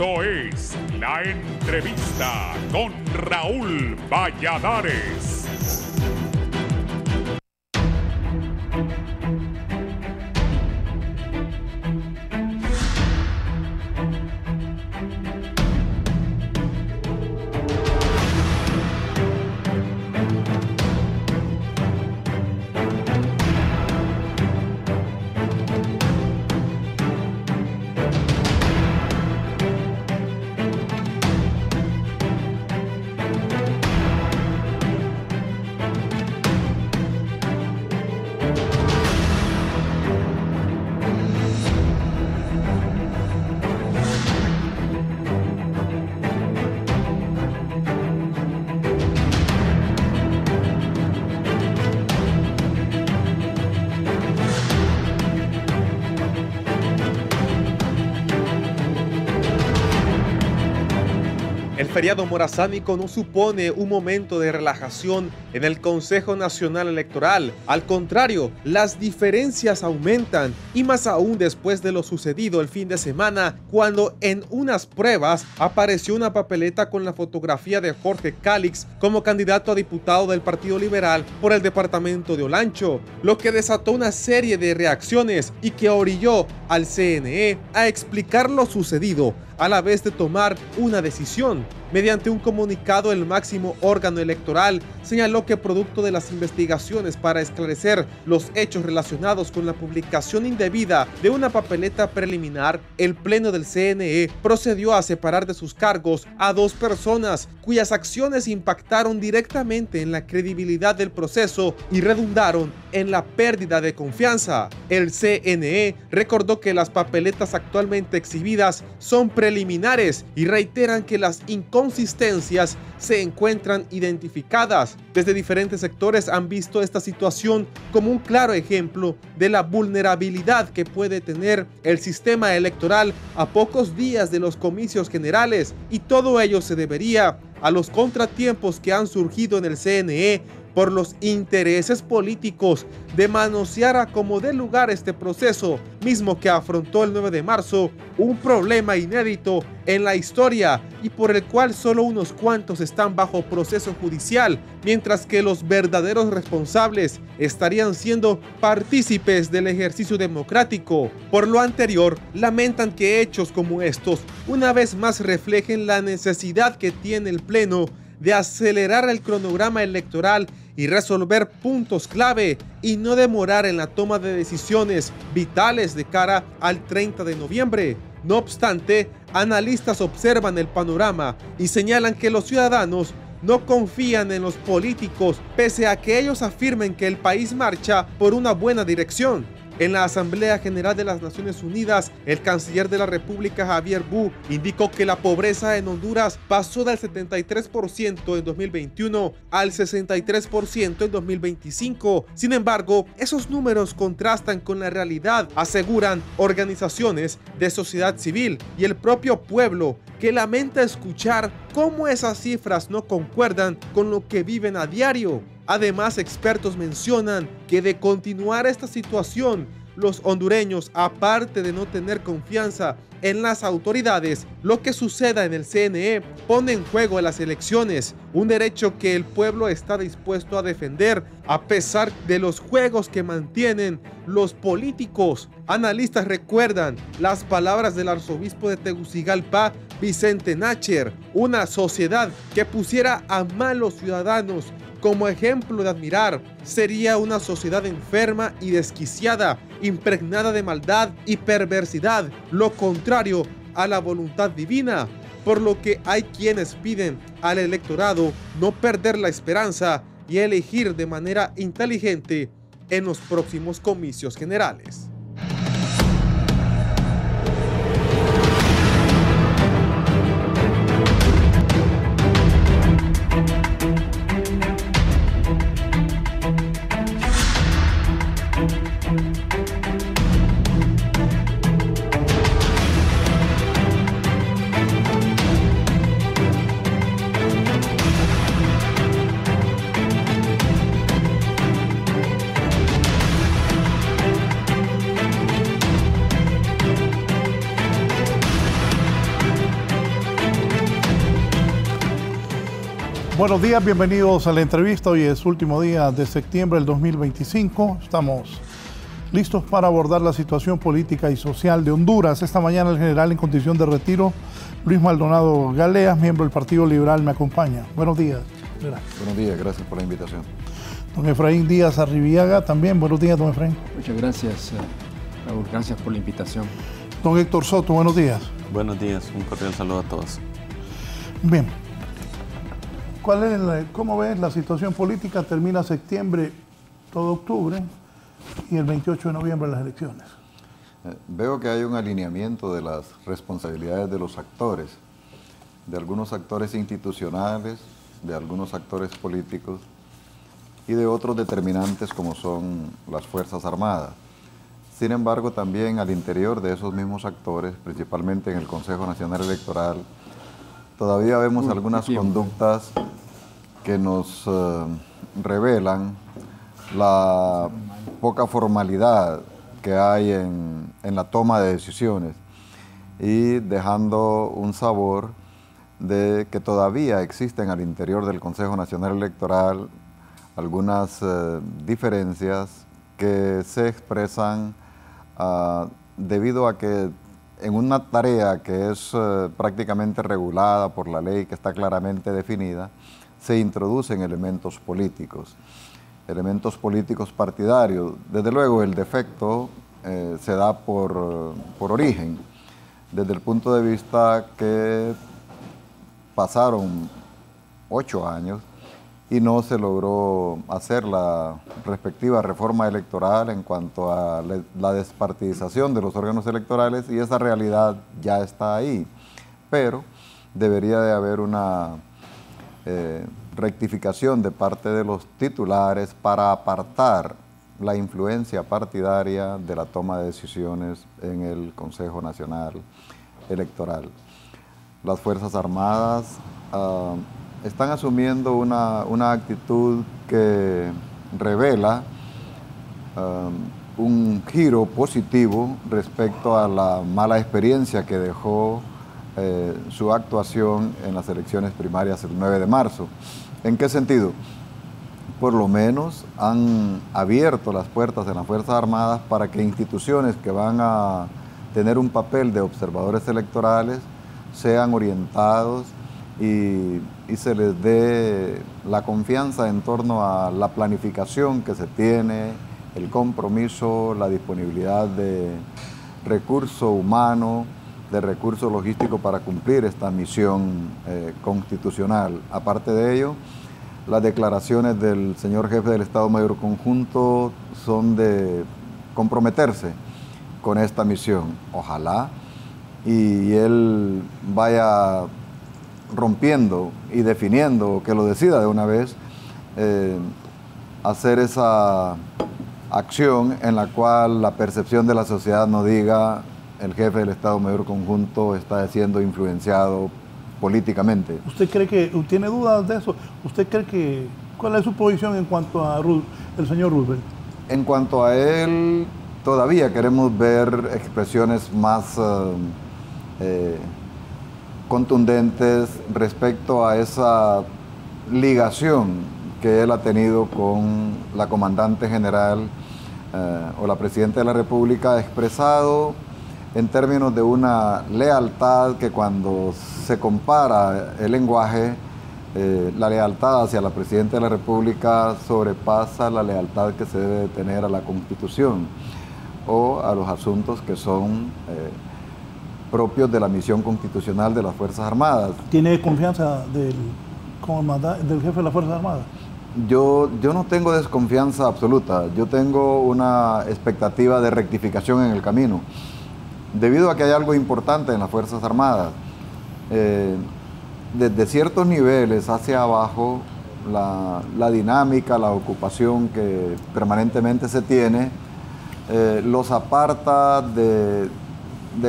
Esto es La Entrevista con Raúl Valladares. El feriado morazánico no supone un momento de relajación en el Consejo Nacional Electoral. Al contrario, las diferencias aumentan, y más aún después de lo sucedido el fin de semana, cuando en unas pruebas apareció una papeleta con la fotografía de Jorge Calix como candidato a diputado del Partido Liberal por el departamento de Olancho, lo que desató una serie de reacciones y que orilló al CNE a explicar lo sucedido a la vez de tomar una decisión. Mediante un comunicado, el máximo órgano electoral señaló que producto de las investigaciones para esclarecer los hechos relacionados con la publicación indebida de una papeleta preliminar, el Pleno del CNE procedió a separar de sus cargos a 2 personas cuyas acciones impactaron directamente en la credibilidad del proceso y redundaron en la pérdida de confianza. El CNE recordó que las papeletas actualmente exhibidas son preliminares y reiteran que las inconsistencias se encuentran identificadas. Desde diferentes sectores han visto esta situación como un claro ejemplo de la vulnerabilidad que puede tener el sistema electoral a pocos días de los comicios generales, y todo ello se debería a los contratiempos que han surgido en el CNE por los intereses políticos de manosear a como dé lugar este proceso, mismo que afrontó el 9 de marzo un problema inédito en la historia y por el cual solo unos cuantos están bajo proceso judicial, mientras que los verdaderos responsables estarían siendo partícipes del ejercicio democrático. Por lo anterior, lamentan que hechos como estos una vez más reflejen la necesidad que tiene el Pleno de acelerar el cronograma electoral y resolver puntos clave y no demorar en la toma de decisiones vitales de cara al 30 de noviembre. No obstante, analistas observan el panorama y señalan que los ciudadanos no confían en los políticos, pese a que ellos afirmen que el país marcha por una buena dirección. En la Asamblea General de las Naciones Unidas, el canciller de la República, Javier Wu, indicó que la pobreza en Honduras pasó del 73% en 2021 al 63% en 2025. Sin embargo, esos números contrastan con la realidad, aseguran organizaciones de sociedad civil y el propio pueblo, que lamenta escuchar cómo esas cifras no concuerdan con lo que viven a diario. Además, expertos mencionan que de continuar esta situación, los hondureños, aparte de no tener confianza en las autoridades, lo que suceda en el CNE pone en juego las elecciones, un derecho que el pueblo está dispuesto a defender a pesar de los juegos que mantienen los políticos. Analistas recuerdan las palabras del arzobispo de Tegucigalpa, Vicente Nácher: una sociedad que pusiera a malos ciudadanos como ejemplo de admirar sería una sociedad enferma y desquiciada, impregnada de maldad y perversidad, lo contrario a la voluntad divina, por lo que hay quienes piden al electorado no perder la esperanza y elegir de manera inteligente en los próximos comicios generales. Buenos días, bienvenidos a la entrevista. Hoy es último día de septiembre del 2025. Estamos listos para abordar la situación política y social de Honduras. Esta mañana el general en condición de retiro, Luis Maldonado Galeas, miembro del Partido Liberal, me acompaña. Buenos días. Buenos días, gracias por la invitación. Don Efraín Díaz Arribiaga también. Buenos días, don Efraín. Muchas gracias, Raúl. Gracias por la invitación. Don Héctor Soto, buenos días. Buenos días, un cordial saludo a todos. Bien. ¿Cómo ves la situación política? Termina septiembre, todo octubre y el 28 de noviembre las elecciones. Veo que hay un alineamiento de las responsabilidades de los actores, de algunos actores institucionales, de algunos actores políticos y de otros determinantes como son las Fuerzas Armadas. Sin embargo, también al interior de esos mismos actores, principalmente en el Consejo Nacional Electoral, todavía vemos algunas conductas que nos revelan la poca formalidad que hay en la toma de decisiones y dejando un sabor de que todavía existen al interior del Consejo Nacional Electoral algunas diferencias que se expresan debido a que en una tarea que es prácticamente regulada por la ley, que está claramente definida, se introducen elementos políticos partidarios. Desde luego el defecto se da por origen, desde el punto de vista que pasaron 8 años y no se logró hacer la respectiva reforma electoral en cuanto a la despartidización de los órganos electorales, y esa realidad ya está ahí. Pero debería de haber una rectificación de parte de los titulares para apartar la influencia partidaria de la toma de decisiones en el Consejo Nacional Electoral. Las Fuerzas Armadas están asumiendo una actitud que revela un giro positivo respecto a la mala experiencia que dejó su actuación en las elecciones primarias el 9 de marzo. ¿En qué sentido? Por lo menos han abierto las puertas en las Fuerzas Armadas para que instituciones que van a tener un papel de observadores electorales sean orientados y se les dé la confianza en torno a la planificación que se tiene, el compromiso, la disponibilidad de recurso humano, de recurso logístico para cumplir esta misión constitucional. Aparte de ello, las declaraciones del señor jefe del Estado Mayor Conjunto son de comprometerse con esta misión. Ojalá y él vaya rompiendo y definiendo, que lo decida de una vez, hacer esa acción en la cual la percepción de la sociedad no diga el jefe del Estado Mayor Conjunto está siendo influenciado políticamente. ¿Usted cree que, tiene dudas de eso? ¿Usted cree que, cuál es su posición en cuanto a el señor Roosevelt? En cuanto a él, todavía queremos ver expresiones más contundentes respecto a esa ligación que él ha tenido con la comandante general o la presidenta de la República, ha expresado en términos de una lealtad que cuando se compara el lenguaje, la lealtad hacia la presidenta de la República sobrepasa la lealtad que se debe tener a la Constitución o a los asuntos que son propios de la misión constitucional de las Fuerzas Armadas. ¿Tiene confianza del jefe de las Fuerzas Armadas? Yo no tengo desconfianza absoluta, yo tengo una expectativa de rectificación en el camino, debido a que hay algo importante en las Fuerzas Armadas. Desde ciertos niveles hacia abajo, la dinámica, la ocupación que permanentemente se tiene, los aparta de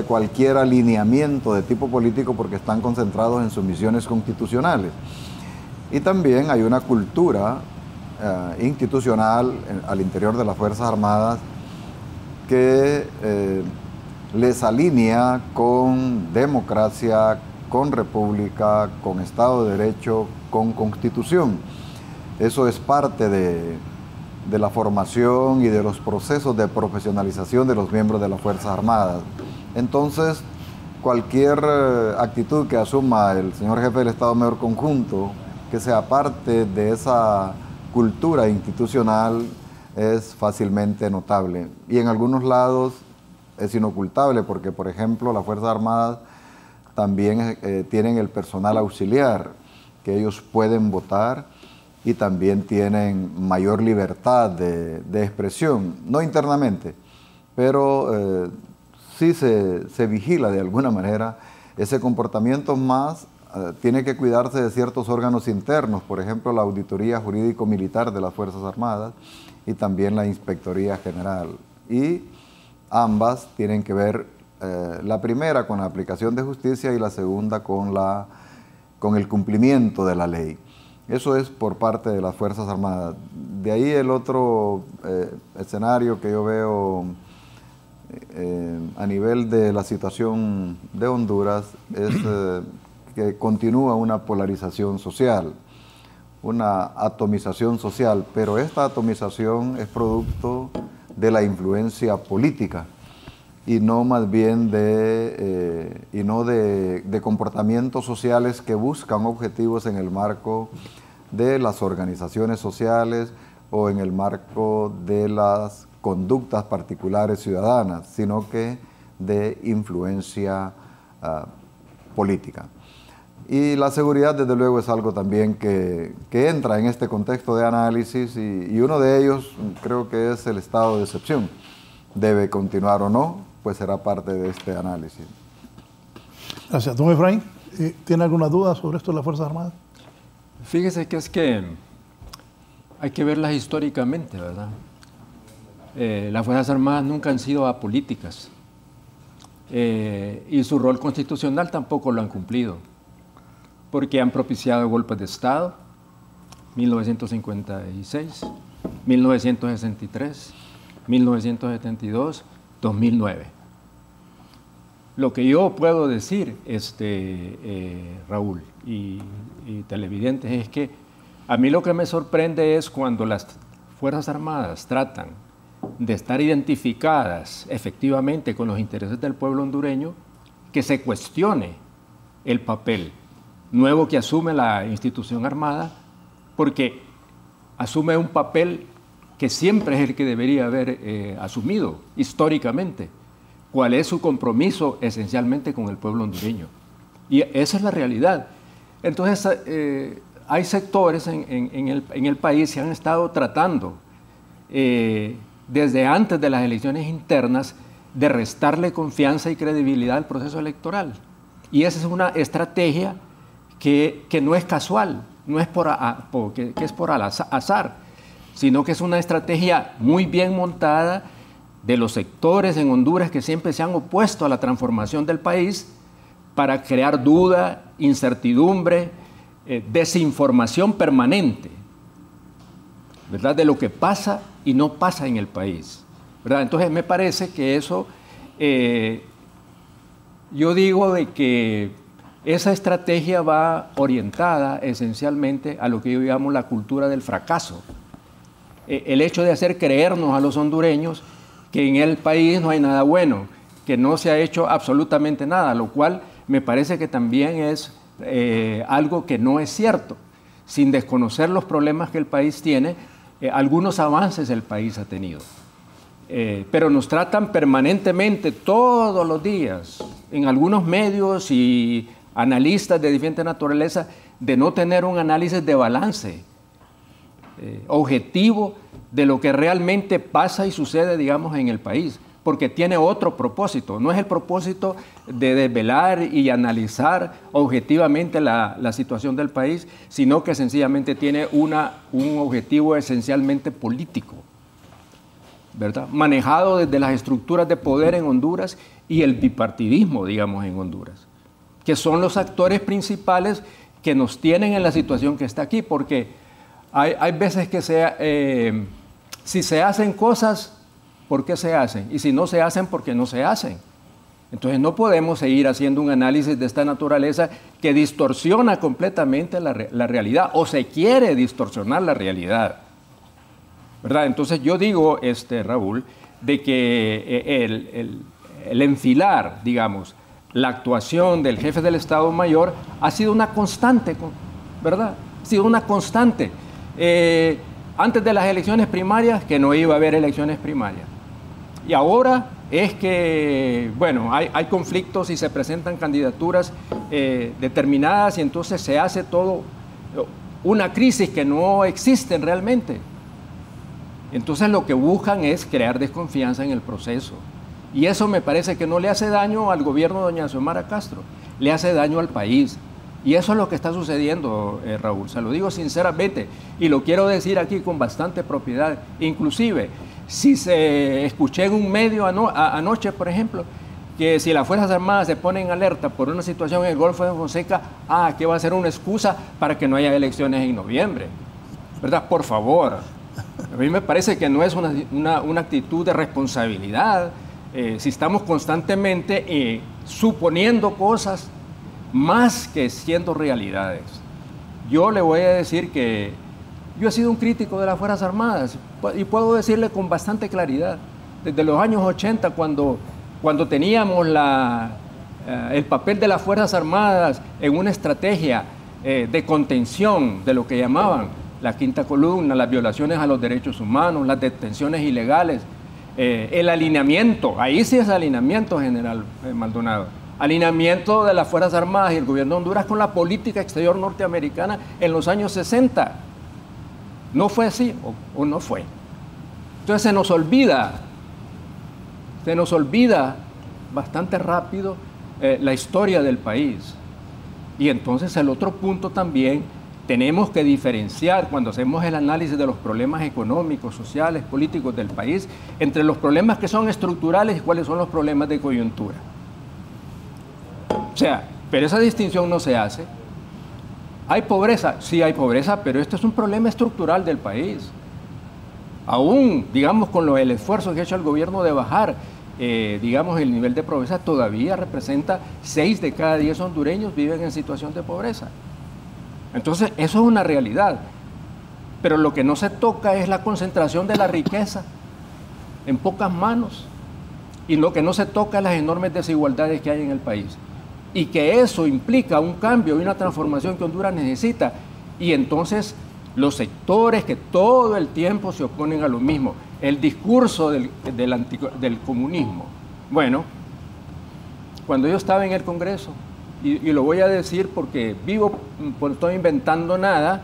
cualquier alineamiento de tipo político porque están concentrados en sus misiones constitucionales. Y también hay una cultura institucional al interior de las Fuerzas Armadas que les alinea con democracia, con república, con Estado de Derecho, con Constitución. Eso es parte de la formación y de los procesos de profesionalización de los miembros de las Fuerzas Armadas. Entonces, cualquier actitud que asuma el señor jefe del Estado Mayor Conjunto, que sea parte de esa cultura institucional, es fácilmente notable. Y en algunos lados es inocultable, porque, por ejemplo, las Fuerzas Armadas también tienen el personal auxiliar, que ellos pueden votar y también tienen mayor libertad de expresión, no internamente, pero sí se vigila de alguna manera ese comportamiento, más tiene que cuidarse de ciertos órganos internos, por ejemplo la Auditoría Jurídico-Militar de las Fuerzas Armadas y también la Inspectoría General. Y ambas tienen que ver, la primera con la aplicación de justicia y la segunda con el cumplimiento de la ley. Eso es por parte de las Fuerzas Armadas. De ahí el otro escenario que yo veo a nivel de la situación de Honduras es que continúa una polarización social, una atomización social, pero esta atomización es producto de la influencia política y no más bien de comportamientos sociales que buscan objetivos en el marco de las organizaciones sociales o en el marco de las conductas particulares ciudadanas, sino que de influencia política. Y la seguridad, desde luego, es algo también que entra en este contexto de análisis y uno de ellos creo que es el estado de excepción. ¿Debe continuar o no? Pues será parte de este análisis. Gracias. Don Efraín, ¿tiene alguna duda sobre esto de las Fuerzas Armadas? Fíjese que es que hay que verlas históricamente, ¿verdad? Las Fuerzas Armadas nunca han sido apolíticas y su rol constitucional tampoco lo han cumplido, porque han propiciado golpes de Estado, 1956, 1963, 1972, 2009. Lo que yo puedo decir, Raúl y televidentes, es que a mí lo que me sorprende es cuando las Fuerzas Armadas tratan de estar identificadas efectivamente con los intereses del pueblo hondureño, que se cuestione el papel nuevo que asume la institución armada, porque asume un papel que siempre es el que debería haber asumido históricamente. ¿Cuál es su compromiso esencialmente con el pueblo hondureño? Y esa es la realidad. Entonces, hay sectores en el país que han estado tratando, desde antes de las elecciones internas, de restarle confianza y credibilidad al proceso electoral. Y esa es una estrategia que no es casual, no es que es por azar, sino que es una estrategia muy bien montada de los sectores en Honduras que siempre se han opuesto a la transformación del país para crear duda, incertidumbre, desinformación permanente, ¿verdad?, de lo que pasa y no pasa en el país, ¿verdad? Entonces me parece que eso, yo digo de que esa estrategia va orientada esencialmente a lo que yo llamo la cultura del fracaso. El hecho de hacer creernos a los hondureños que en el país no hay nada bueno, que no se ha hecho absolutamente nada, lo cual me parece que también es algo que no es cierto. Sin desconocer los problemas que el país tiene, algunos avances el país ha tenido. Pero nos tratan permanentemente, todos los días, en algunos medios y analistas de diferente naturaleza, de no tener un análisis de balance objetivo de lo que realmente pasa y sucede, digamos, en el país, porque tiene otro propósito. No es el propósito de desvelar y analizar objetivamente la situación del país, sino que sencillamente tiene un objetivo esencialmente político, ¿verdad?, manejado desde las estructuras de poder en Honduras y el bipartidismo, digamos, en Honduras, que son los actores principales que nos tienen en la situación que está aquí, porque hay veces que si se hacen cosas, ¿por qué se hacen? Y si no se hacen, ¿por qué no se hacen? Entonces no podemos seguir haciendo un análisis de esta naturaleza que distorsiona completamente la realidad, o se quiere distorsionar la realidad, ¿verdad? Entonces yo digo, Raúl, de que el enfilar, digamos, la actuación del jefe del Estado Mayor ha sido una constante, ¿verdad? Ha sido una constante. Antes de las elecciones primarias, que no iba a haber elecciones primarias. Y ahora es que, bueno, hay conflictos y se presentan candidaturas determinadas y entonces se hace todo una crisis que no existe realmente. Entonces lo que buscan es crear desconfianza en el proceso. Y eso me parece que no le hace daño al gobierno de doña Xiomara Castro, le hace daño al país. Y eso es lo que está sucediendo, Raúl, se lo digo sinceramente, y lo quiero decir aquí con bastante propiedad. Inclusive, si se escuché en un medio anoche, por ejemplo, que si las Fuerzas Armadas se ponen alerta por una situación en el Golfo de Fonseca, que va a ser una excusa para que no haya elecciones en noviembre, ¿verdad? Por favor, a mí me parece que no es una actitud de responsabilidad. Si estamos constantemente suponiendo cosas más que siendo realidades. Yo le voy a decir que yo he sido un crítico de las Fuerzas Armadas y puedo decirle con bastante claridad, desde los años 80, cuando teníamos el papel de las Fuerzas Armadas en una estrategia de contención de lo que llamaban la quinta columna, las violaciones a los derechos humanos, las detenciones ilegales, el alineamiento, ahí sí es alineamiento, general Maldonado, alineamiento de las Fuerzas Armadas y el gobierno de Honduras con la política exterior norteamericana en los años 60. ¿No fue así o no fue? Entonces se nos olvida bastante rápido la historia del país. Y entonces el otro punto también, tenemos que diferenciar cuando hacemos el análisis de los problemas económicos, sociales, políticos del país, entre los problemas que son estructurales y cuáles son los problemas de coyuntura. O sea, pero esa distinción no se hace. ¿Hay pobreza? Sí hay pobreza, pero esto es un problema estructural del país. Aún, digamos, con el esfuerzo que ha hecho el gobierno de bajar, digamos, el nivel de pobreza, todavía representa 6 de cada 10 hondureños viven en situación de pobreza. Entonces, eso es una realidad. Pero lo que no se toca es la concentración de la riqueza en pocas manos. Y lo que no se toca es las enormes desigualdades que hay en el país. Y que eso implica un cambio y una transformación que Honduras necesita. Y entonces los sectores que todo el tiempo se oponen a lo mismo, el discurso del comunismo. Bueno, cuando yo estaba en el Congreso, y lo voy a decir porque no estoy inventando nada,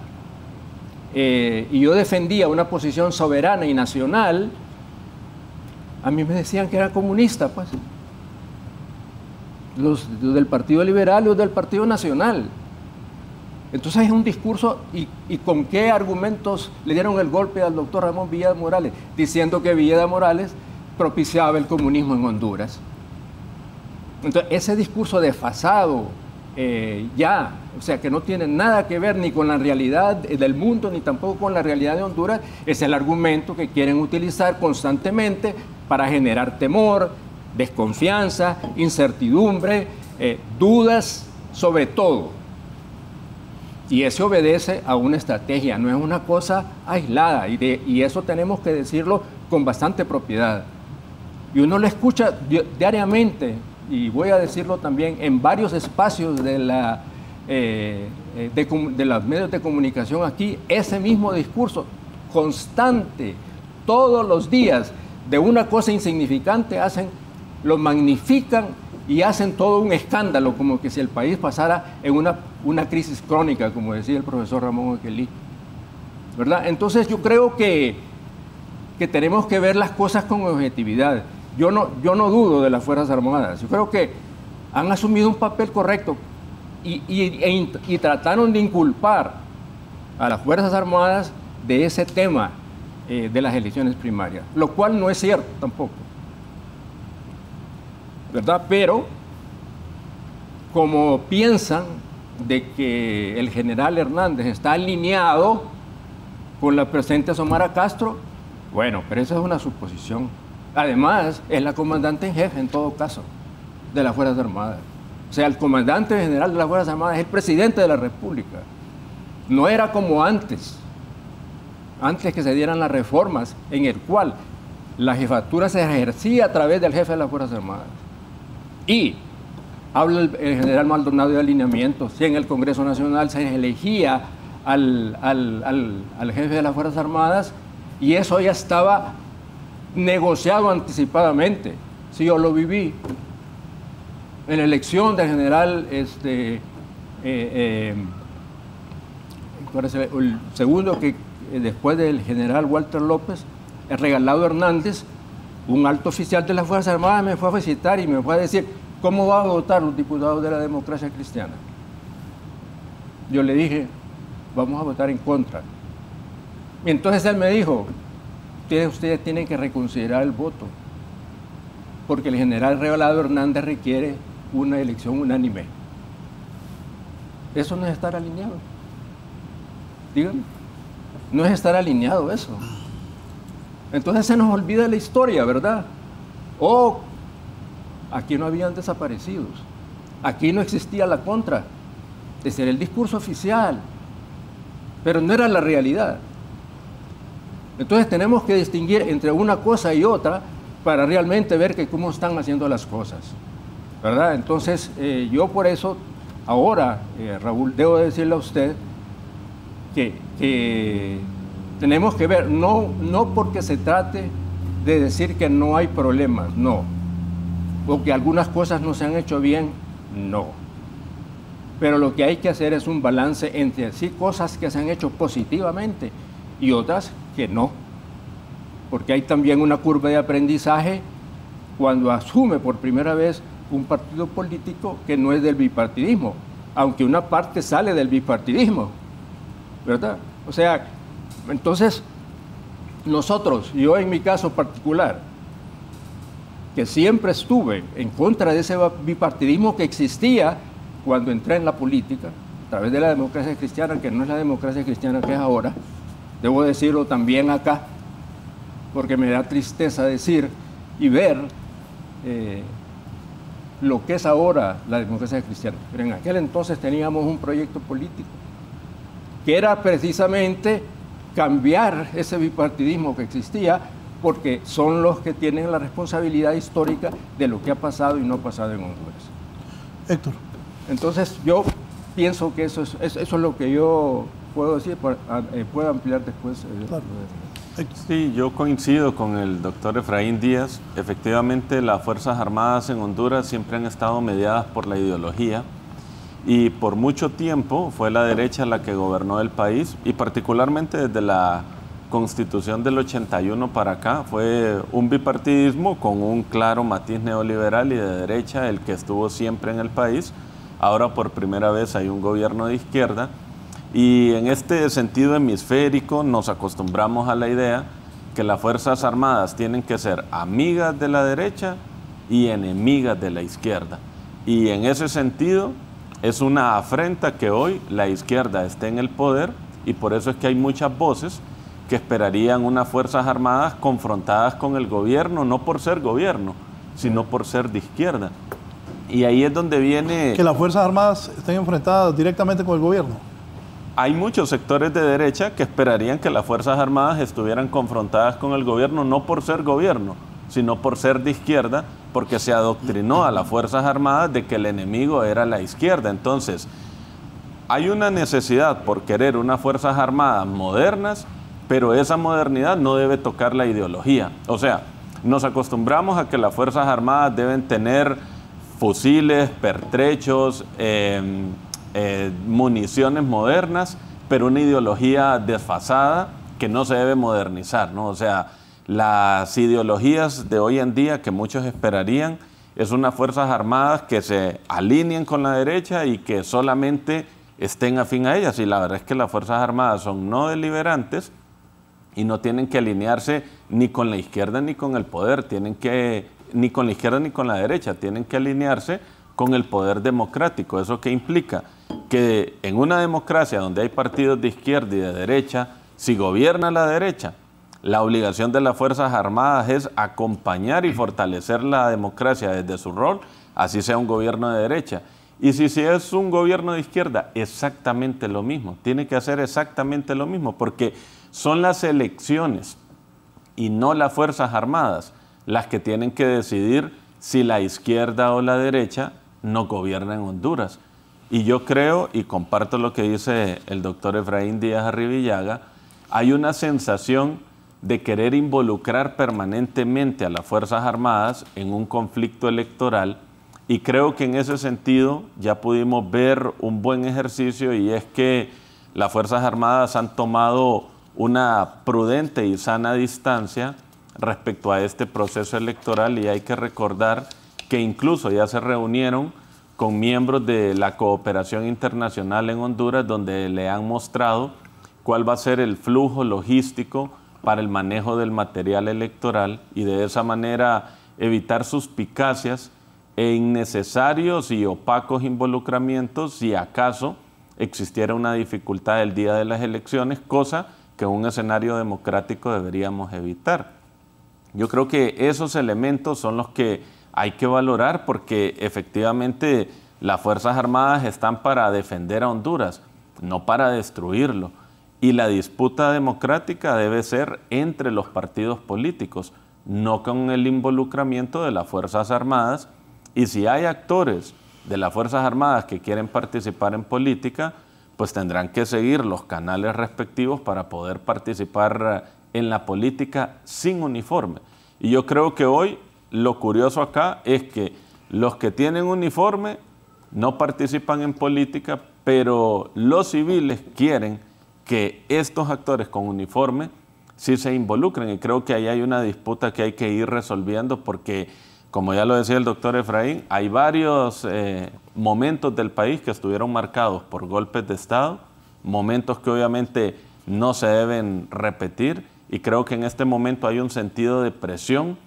y yo defendía una posición soberana y nacional, a mí me decían que era comunista, pues. Los del Partido Liberal y los del Partido Nacional. Entonces es un discurso, ¿y con qué argumentos le dieron el golpe al doctor Ramón Villeda Morales? Diciendo que Villeda Morales propiciaba el comunismo en Honduras. Entonces ese discurso desfasado, o sea, que no tiene nada que ver ni con la realidad del mundo, ni tampoco con la realidad de Honduras, es el argumento que quieren utilizar constantemente para generar temor, desconfianza, incertidumbre, dudas sobre todo. Y eso obedece a una estrategia, no es una cosa aislada, y eso tenemos que decirlo con bastante propiedad. Y uno lo escucha diariamente, y voy a decirlo también, en varios espacios de los medios de comunicación aquí, ese mismo discurso constante, todos los días, de una cosa insignificante lo magnifican y hacen todo un escándalo, como que si el país pasara en una crisis crónica, como decía el profesor Ramón Oquelí, ¿verdad? Entonces yo creo que tenemos que ver las cosas con objetividad. Yo no dudo de las Fuerzas Armadas, yo creo que han asumido un papel correcto y trataron de inculpar a las Fuerzas Armadas de ese tema de las elecciones primarias, lo cual no es cierto tampoco, ¿verdad? Pero como piensan de que el general Hernández está alineado con la presente Xiomara Castro, bueno, pero esa es una suposición. Además, es la comandante en jefe en todo caso. de las Fuerzas Armadas. O sea, el comandante general de las Fuerzas Armadas es el presidente de la República. No era como antes que se dieran las reformas, en el cual la jefatura se ejercía a través del jefe de las Fuerzas Armadas. Y habla el general Maldonado de alineamientos. Si en el Congreso Nacional se elegía al jefe de las Fuerzas Armadas, y eso ya estaba negociado anticipadamente. Si yo lo viví en la elección del general, el segundo que después del general Walter López, el Regalado Hernández, un alto oficial de las Fuerzas Armadas, me fue a visitar y me fue a decir: ¿cómo van a votar los diputados de la Democracia Cristiana? Yo le dije: vamos a votar en contra. Y entonces él me dijo: ustedes tienen que reconsiderar el voto, porque el general Regalado Hernández requiere una elección unánime. Eso no es estar alineado. Díganme, no es estar alineado eso. Entonces se nos olvida la historia, ¿verdad? Aquí no habían desaparecidos, aquí no existía la contra. Ese era el discurso oficial, pero no era la realidad. Entonces tenemos que distinguir entre una cosa y otra para realmente ver cómo están haciendo las cosas, ¿verdad? Entonces yo por eso ahora, Raúl, debo decirle a usted que tenemos que ver, no porque se trate de decir que no hay problemas, no, o que algunas cosas no se han hecho bien, no. Pero lo que hay que hacer es un balance entre sí cosas que se han hecho positivamente y otras que no. Porque hay también una curva de aprendizaje cuando asume por primera vez un partido político que no es del bipartidismo, aunque una parte sale del bipartidismo, ¿verdad? O sea, entonces nosotros, yo en mi caso particular, que siempre estuve en contra de ese bipartidismo que existía cuando entré en la política, a través de la democracia cristiana, que no es la democracia cristiana que es ahora, debo decirlo también acá, porque me da tristeza decir y ver lo que es ahora la democracia cristiana. Pero en aquel entonces teníamos un proyecto político, que era precisamente cambiar ese bipartidismo que existía, porque son los que tienen la responsabilidad histórica de lo que ha pasado y no ha pasado en Honduras. Héctor. Entonces yo pienso que eso es lo que yo puedo decir, puedo ampliar después. Claro. Sí, yo coincido con el doctor Efraín Díaz. Efectivamente, las Fuerzas Armadas en Honduras siempre han estado mediadas por la ideología y por mucho tiempo fue la derecha la que gobernó el país, y particularmente desde la Constitución del 81 para acá fue un bipartidismo con un claro matiz neoliberal y de derecha el que estuvo siempre en el país. Ahora por primera vez hay un gobierno de izquierda, y en este sentido hemisférico nos acostumbramos a la idea que las Fuerzas Armadas tienen que ser amigas de la derecha y enemigas de la izquierda. Y en ese sentido es una afrenta que hoy la izquierda esté en el poder, y por eso es que hay muchas voces que esperarían unas Fuerzas Armadas confrontadas con el gobierno, no por ser gobierno, sino por ser de izquierda. Y ahí es donde viene... Que las Fuerzas Armadas estén enfrentadas directamente con el gobierno. Hay muchos sectores de derecha que esperarían que las Fuerzas Armadas estuvieran confrontadas con el gobierno, no por ser gobierno, sino por ser de izquierda, porque se adoctrinó a las Fuerzas Armadas de que el enemigo era la izquierda. Entonces, hay una necesidad por querer unas Fuerzas Armadas modernas, pero esa modernidad no debe tocar la ideología. O sea, nos acostumbramos a que las Fuerzas Armadas deben tener fusiles, pertrechos, municiones modernas, pero una ideología desfasada que no se debe modernizar, ¿no? O sea, las ideologías de hoy en día que muchos esperarían es unas Fuerzas Armadas que se alineen con la derecha y que solamente estén afín a ellas. Y la verdad es que las Fuerzas Armadas son no deliberantes y no tienen que alinearse ni con la izquierda ni con el poder, ni con la izquierda ni con la derecha, tienen que alinearse con el poder democrático. ¿Eso qué implica? Que en una democracia donde hay partidos de izquierda y de derecha, si gobierna la derecha, la obligación de las Fuerzas Armadas es acompañar y fortalecer la democracia desde su rol así sea un gobierno de derecha. Y si es un gobierno de izquierda, exactamente lo mismo. Tiene que hacer exactamente lo mismo, porque son las elecciones y no las Fuerzas Armadas las que tienen que decidir si la izquierda o la derecha no gobierna en Honduras. Y yo creo, y comparto lo que dice el doctor Efraín Díaz Arribillaga, hay una sensación de querer involucrar permanentemente a las Fuerzas Armadas en un conflicto electoral, y creo que en ese sentido ya pudimos ver un buen ejercicio, y es que las Fuerzas Armadas han tomado una prudente y sana distancia respecto a este proceso electoral, y hay que recordar que incluso ya se reunieron con miembros de la cooperación internacional en Honduras, donde le han mostrado cuál va a ser el flujo logístico para el manejo del material electoral, y de esa manera evitar suspicacias e innecesarios y opacos involucramientos si acaso existiera una dificultad el día de las elecciones, cosa que en un escenario democrático deberíamos evitar. Yo creo que esos elementos son los que hay que valorar, porque efectivamente las Fuerzas Armadas están para defender a Honduras, no para destruirlo. Y la disputa democrática debe ser entre los partidos políticos, no con el involucramiento de las Fuerzas Armadas. Y si hay actores de las Fuerzas Armadas que quieren participar en política, pues tendrán que seguir los canales respectivos para poder participar en la política sin uniforme. Y yo creo que hoy lo curioso acá es que los que tienen uniforme no participan en política, pero los civiles quieren que estos actores con uniforme sí se involucren, y creo que ahí hay una disputa que hay que ir resolviendo, porque, como ya lo decía el doctor Efraín, hay varios momentos del país que estuvieron marcados por golpes de Estado, momentos que obviamente no se deben repetir, y creo que en este momento hay un sentido de presión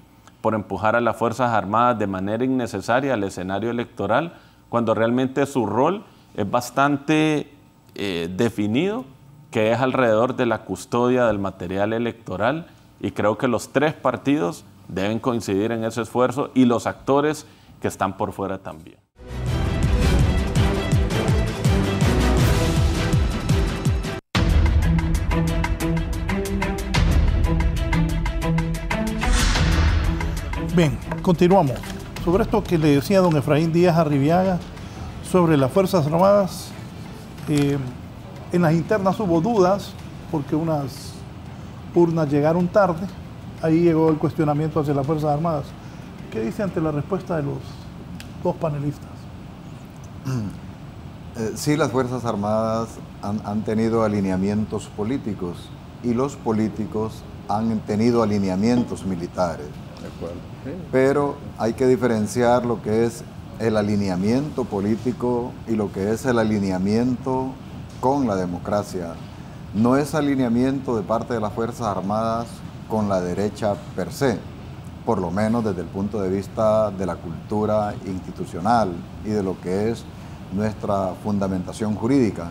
por empujar a las Fuerzas Armadas de manera innecesaria al escenario electoral, cuando realmente su rol es bastante definido, que es alrededor de la custodia del material electoral, y creo que los tres partidos deben coincidir en ese esfuerzo, y los actores que están por fuera también. Bien, continuamos. Sobre esto que le decía don Efraín Díaz Arribillaga, sobre las Fuerzas Armadas, en las internas hubo dudas porque unas urnas llegaron tarde. Ahí llegó el cuestionamiento hacia las Fuerzas Armadas. ¿Qué dice ante la respuesta de los dos panelistas? Sí, las Fuerzas Armadas han tenido alineamientos políticos, y los políticos han tenido alineamientos militares. De acuerdo. Sí. Pero hay que diferenciar lo que es el alineamiento político y lo que es el alineamiento con la democracia. No es alineamiento de parte de las Fuerzas Armadas con la derecha per se, por lo menos desde el punto de vista de la cultura institucional y de lo que es nuestra fundamentación jurídica.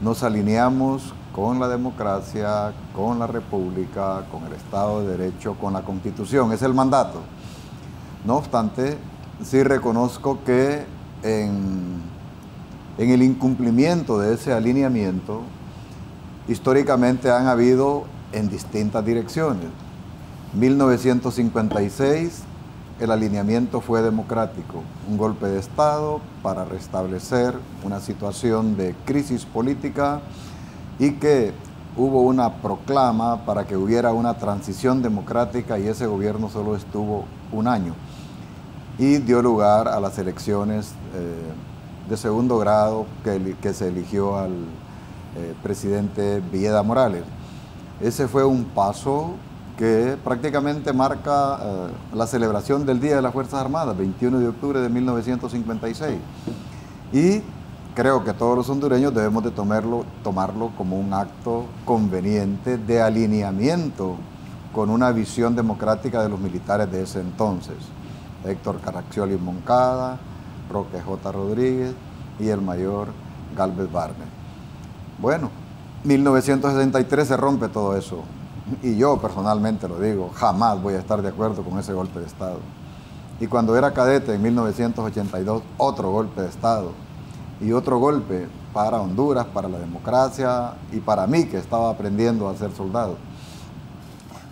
Nos alineamos con la democracia, con la república, con el Estado de Derecho, con la Constitución. Es el mandato. No obstante, sí reconozco que en el incumplimiento de ese alineamiento, históricamente han habido en distintas direcciones. 1956, el alineamiento fue democrático, un golpe de Estado para restablecer una situación de crisis política, y que hubo una proclama para que hubiera una transición democrática, y ese gobierno solo estuvo un año y dio lugar a las elecciones de segundo grado que se eligió al presidente Villeda Morales. Ese fue un paso que prácticamente marca la celebración del Día de las Fuerzas Armadas, 21 de octubre de 1956. Y creo que todos los hondureños debemos de tomarlo como un acto conveniente de alineamiento con una visión democrática de los militares de ese entonces. Héctor Caraccioli Moncada, Roque J. Rodríguez y el mayor Galvez Barner. Bueno, 1963 se rompe todo eso, y yo personalmente lo digo, jamás voy a estar de acuerdo con ese golpe de Estado. Y cuando era cadete en 1982, otro golpe de Estado. Y otro golpe para Honduras, para la democracia y para mí, que estaba aprendiendo a ser soldado.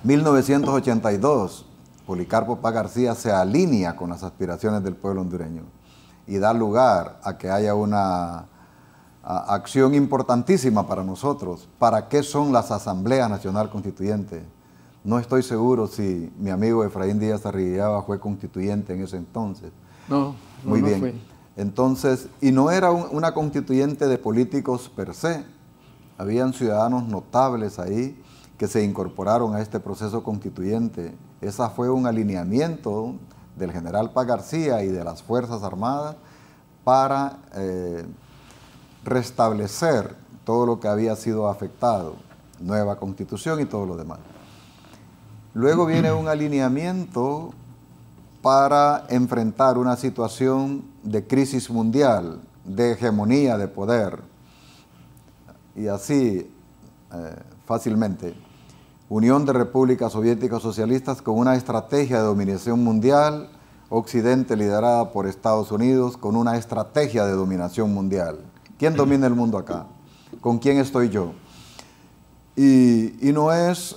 1982, Policarpo Paz García se alinea con las aspiraciones del pueblo hondureño y da lugar a que haya una acción importantísima para nosotros. ¿Para qué son las Asambleas Nacional Constituyentes? No estoy seguro si mi amigo Efraín Díaz Arriguillaba fue constituyente en ese entonces. No, Muy bien. fue. Entonces, y no era una constituyente de políticos per se. Habían ciudadanos notables ahí que se incorporaron a este proceso constituyente. Esa fue un alineamiento del general Paz García y de las Fuerzas Armadas para restablecer todo lo que había sido afectado, nueva constitución y todo lo demás. Luego viene un alineamiento para enfrentar una situación de crisis mundial, de hegemonía de poder, y así fácilmente. Unión de Repúblicas Soviéticas Socialistas con una estrategia de dominación mundial, Occidente liderada por Estados Unidos con una estrategia de dominación mundial. ¿Quién domina el mundo acá? ¿Con quién estoy yo? Y no es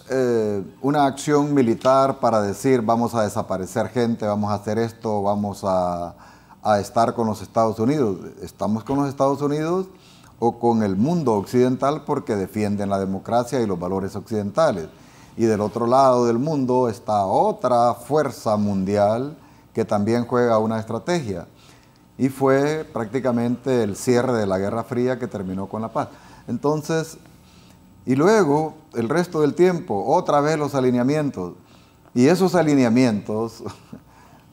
una acción militar para decir vamos a desaparecer gente, vamos a hacer esto, vamos a estar con los Estados Unidos. Estamos con los Estados Unidos o con el mundo occidental porque defienden la democracia y los valores occidentales. Y del otro lado del mundo está otra fuerza mundial que también juega una estrategia. Y fue prácticamente el cierre de la Guerra Fría que terminó con la paz. Entonces, y luego, el resto del tiempo, otra vez los alineamientos. Y esos alineamientos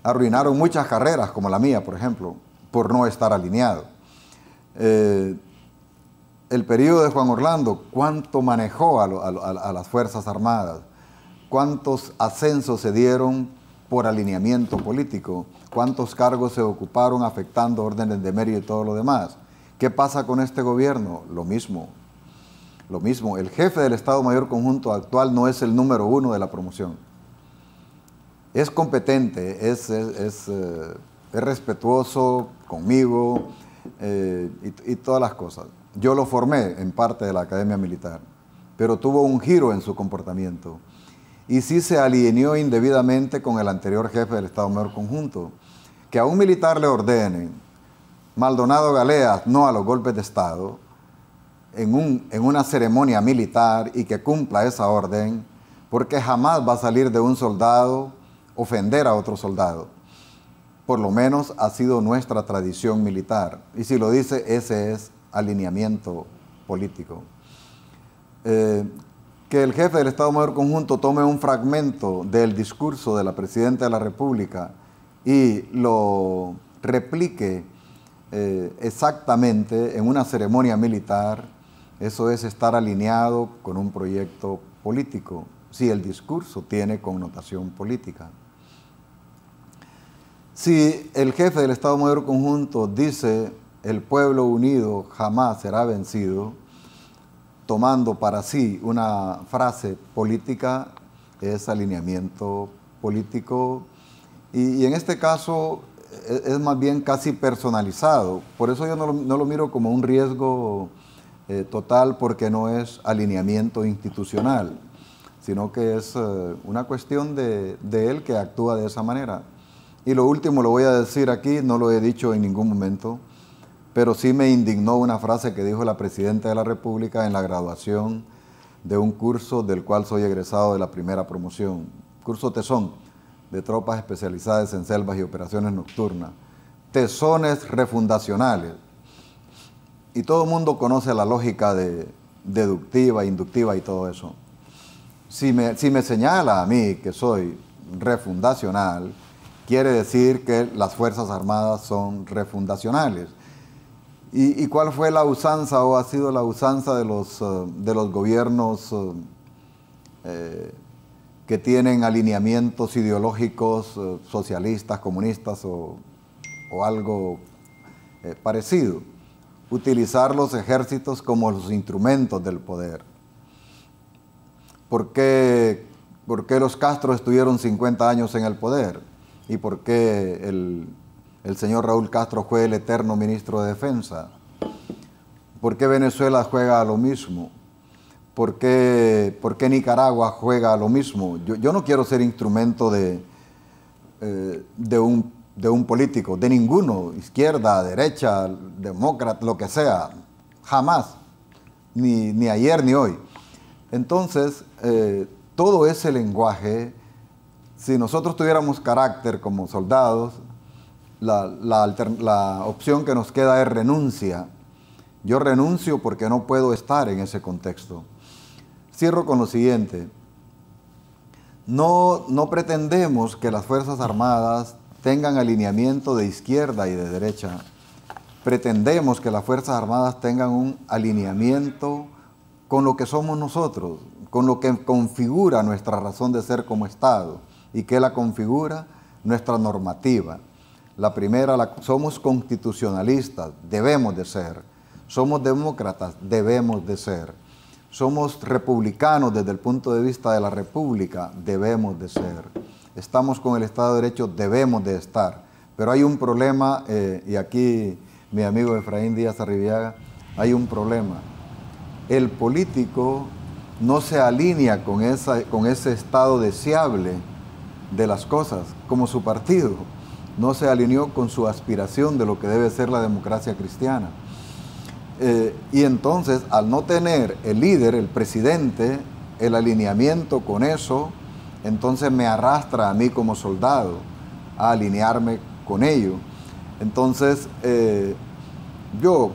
arruinaron muchas carreras, como la mía, por ejemplo, por no estar alineado. El periodo de Juan Orlando, ¿cuánto manejó a las Fuerzas Armadas? ¿Cuántos ascensos se dieron por alineamiento político? ¿Cuántos cargos se ocuparon afectando órdenes de mérito y todo lo demás? ¿Qué pasa con este gobierno? Lo mismo. Lo mismo. El jefe del Estado Mayor Conjunto actual no es el número 1 de la promoción. Es competente, es respetuoso conmigo y todas las cosas. Yo lo formé en parte de la Academia Militar, pero tuvo un giro en su comportamiento. Y sí se alineó indebidamente con el anterior jefe del Estado Mayor Conjunto. Que a un militar le ordenen, Maldonado Galeas, no a los golpes de Estado, en una ceremonia militar y que cumpla esa orden, porque jamás va a salir de un soldado ofender a otro soldado. Por lo menos ha sido nuestra tradición militar. Y si lo dice, ese es alineamiento político. Que el jefe del Estado Mayor Conjunto tome un fragmento del discurso de la Presidenta de la República y lo replique exactamente en una ceremonia militar, eso es estar alineado con un proyecto político, si el discurso tiene connotación política. Si el jefe del Estado Mayor Conjunto dice el pueblo unido jamás será vencido, tomando para sí una frase política, es alineamiento político y en este caso es más bien casi personalizado. Por eso yo no lo miro como un riesgo total, porque no es alineamiento institucional, sino que es una cuestión de él que actúa de esa manera. Y lo último lo voy a decir aquí, no lo he dicho en ningún momento, pero sí me indignó una frase que dijo la Presidenta de la República en la graduación de un curso del cual soy egresado de la primera promoción, curso Tesón, de tropas especializadas en selvas y operaciones nocturnas, tesones refundacionales. Y todo el mundo conoce la lógica de deductiva, inductiva y todo eso. Si me señala a mí que soy refundacional, quiere decir que las Fuerzas Armadas son refundacionales. ¿Y cuál fue la usanza o ha sido la usanza de los gobiernos que tienen alineamientos ideológicos socialistas, comunistas o algo parecido? Utilizar los ejércitos como los instrumentos del poder. ¿Por qué los Castro estuvieron 50 años en el poder? ¿Y por qué el señor Raúl Castro fue el eterno ministro de Defensa? ¿Por qué Venezuela juega a lo mismo? ¿Por qué Nicaragua juega a lo mismo? Yo no quiero ser instrumento de un político, de ninguno, izquierda, derecha, demócrata, lo que sea, jamás, ni ayer ni hoy. Entonces, todo ese lenguaje, si nosotros tuviéramos carácter como soldados, la opción que nos queda es renuncia. Yo renuncio porque no puedo estar en ese contexto. Cierro con lo siguiente. No pretendemos que las Fuerzas Armadas tengan alineamiento de izquierda y de derecha. Pretendemos que las Fuerzas Armadas tengan un alineamiento con lo que somos nosotros, con lo que configura nuestra razón de ser como Estado. ¿Y qué la configura? Nuestra normativa. La primera, somos constitucionalistas, debemos de ser. Somos demócratas, debemos de ser. Somos republicanos desde el punto de vista de la república, debemos de ser. Estamos con el Estado de Derecho, debemos de estar. Pero hay un problema, y aquí mi amigo Efraín Díaz Arribiaga, hay un problema. El político no se alinea con ese estado deseable de las cosas, como su partido. No se alineó con su aspiración de lo que debe ser la democracia cristiana. Y entonces, al no tener el líder, el presidente, el alineamiento con eso, entonces me arrastra a mí como soldado a alinearme con ello. Entonces, yo,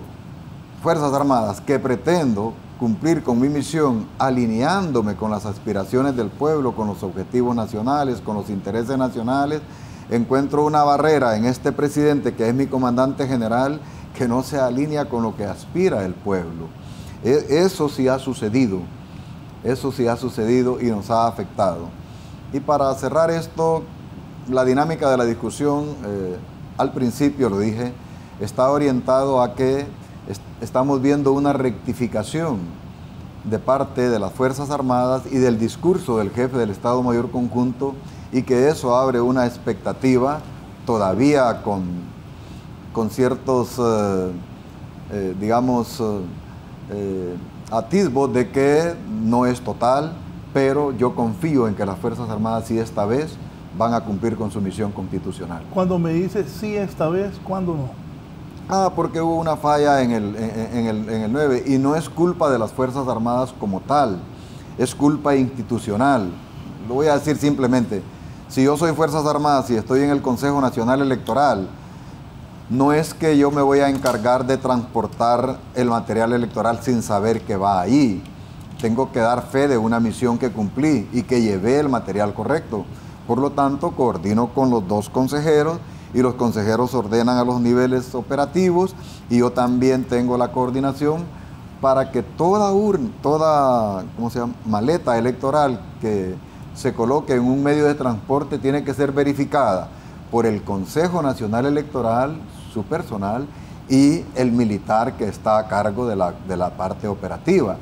Fuerzas Armadas, que pretendo cumplir con mi misión alineándome con las aspiraciones del pueblo, con los objetivos nacionales, con los intereses nacionales, encuentro una barrera en este presidente que es mi comandante general, que no se alinea con lo que aspira el pueblo. Eso sí ha sucedido y nos ha afectado. Y para cerrar esto, la dinámica de la discusión, al principio lo dije, está orientado a que estamos viendo una rectificación de parte de las Fuerzas Armadas y del discurso del jefe del Estado Mayor Conjunto, y que eso abre una expectativa todavía con ciertos, atisbos de que no es total, pero yo confío en que las Fuerzas Armadas sí esta vez van a cumplir con su misión constitucional. Cuando me dices sí esta vez, ¿cuándo no? Porque hubo una falla en el 9, y no es culpa de las Fuerzas Armadas como tal, es culpa institucional. Lo voy a decir simplemente, si yo soy Fuerzas Armadas y estoy en el Consejo Nacional Electoral, no es que yo me voy a encargar de transportar el material electoral sin saber que va ahí. Tengo que dar fe de una misión que cumplí y que llevé el material correcto. Por lo tanto, coordino con los dos consejeros, y los consejeros ordenan a los niveles operativos, y yo también tengo la coordinación para que toda maleta electoral que se coloque en un medio de transporte tiene que ser verificada por el Consejo Nacional Electoral, su personal, y el militar que está a cargo de la parte operativa.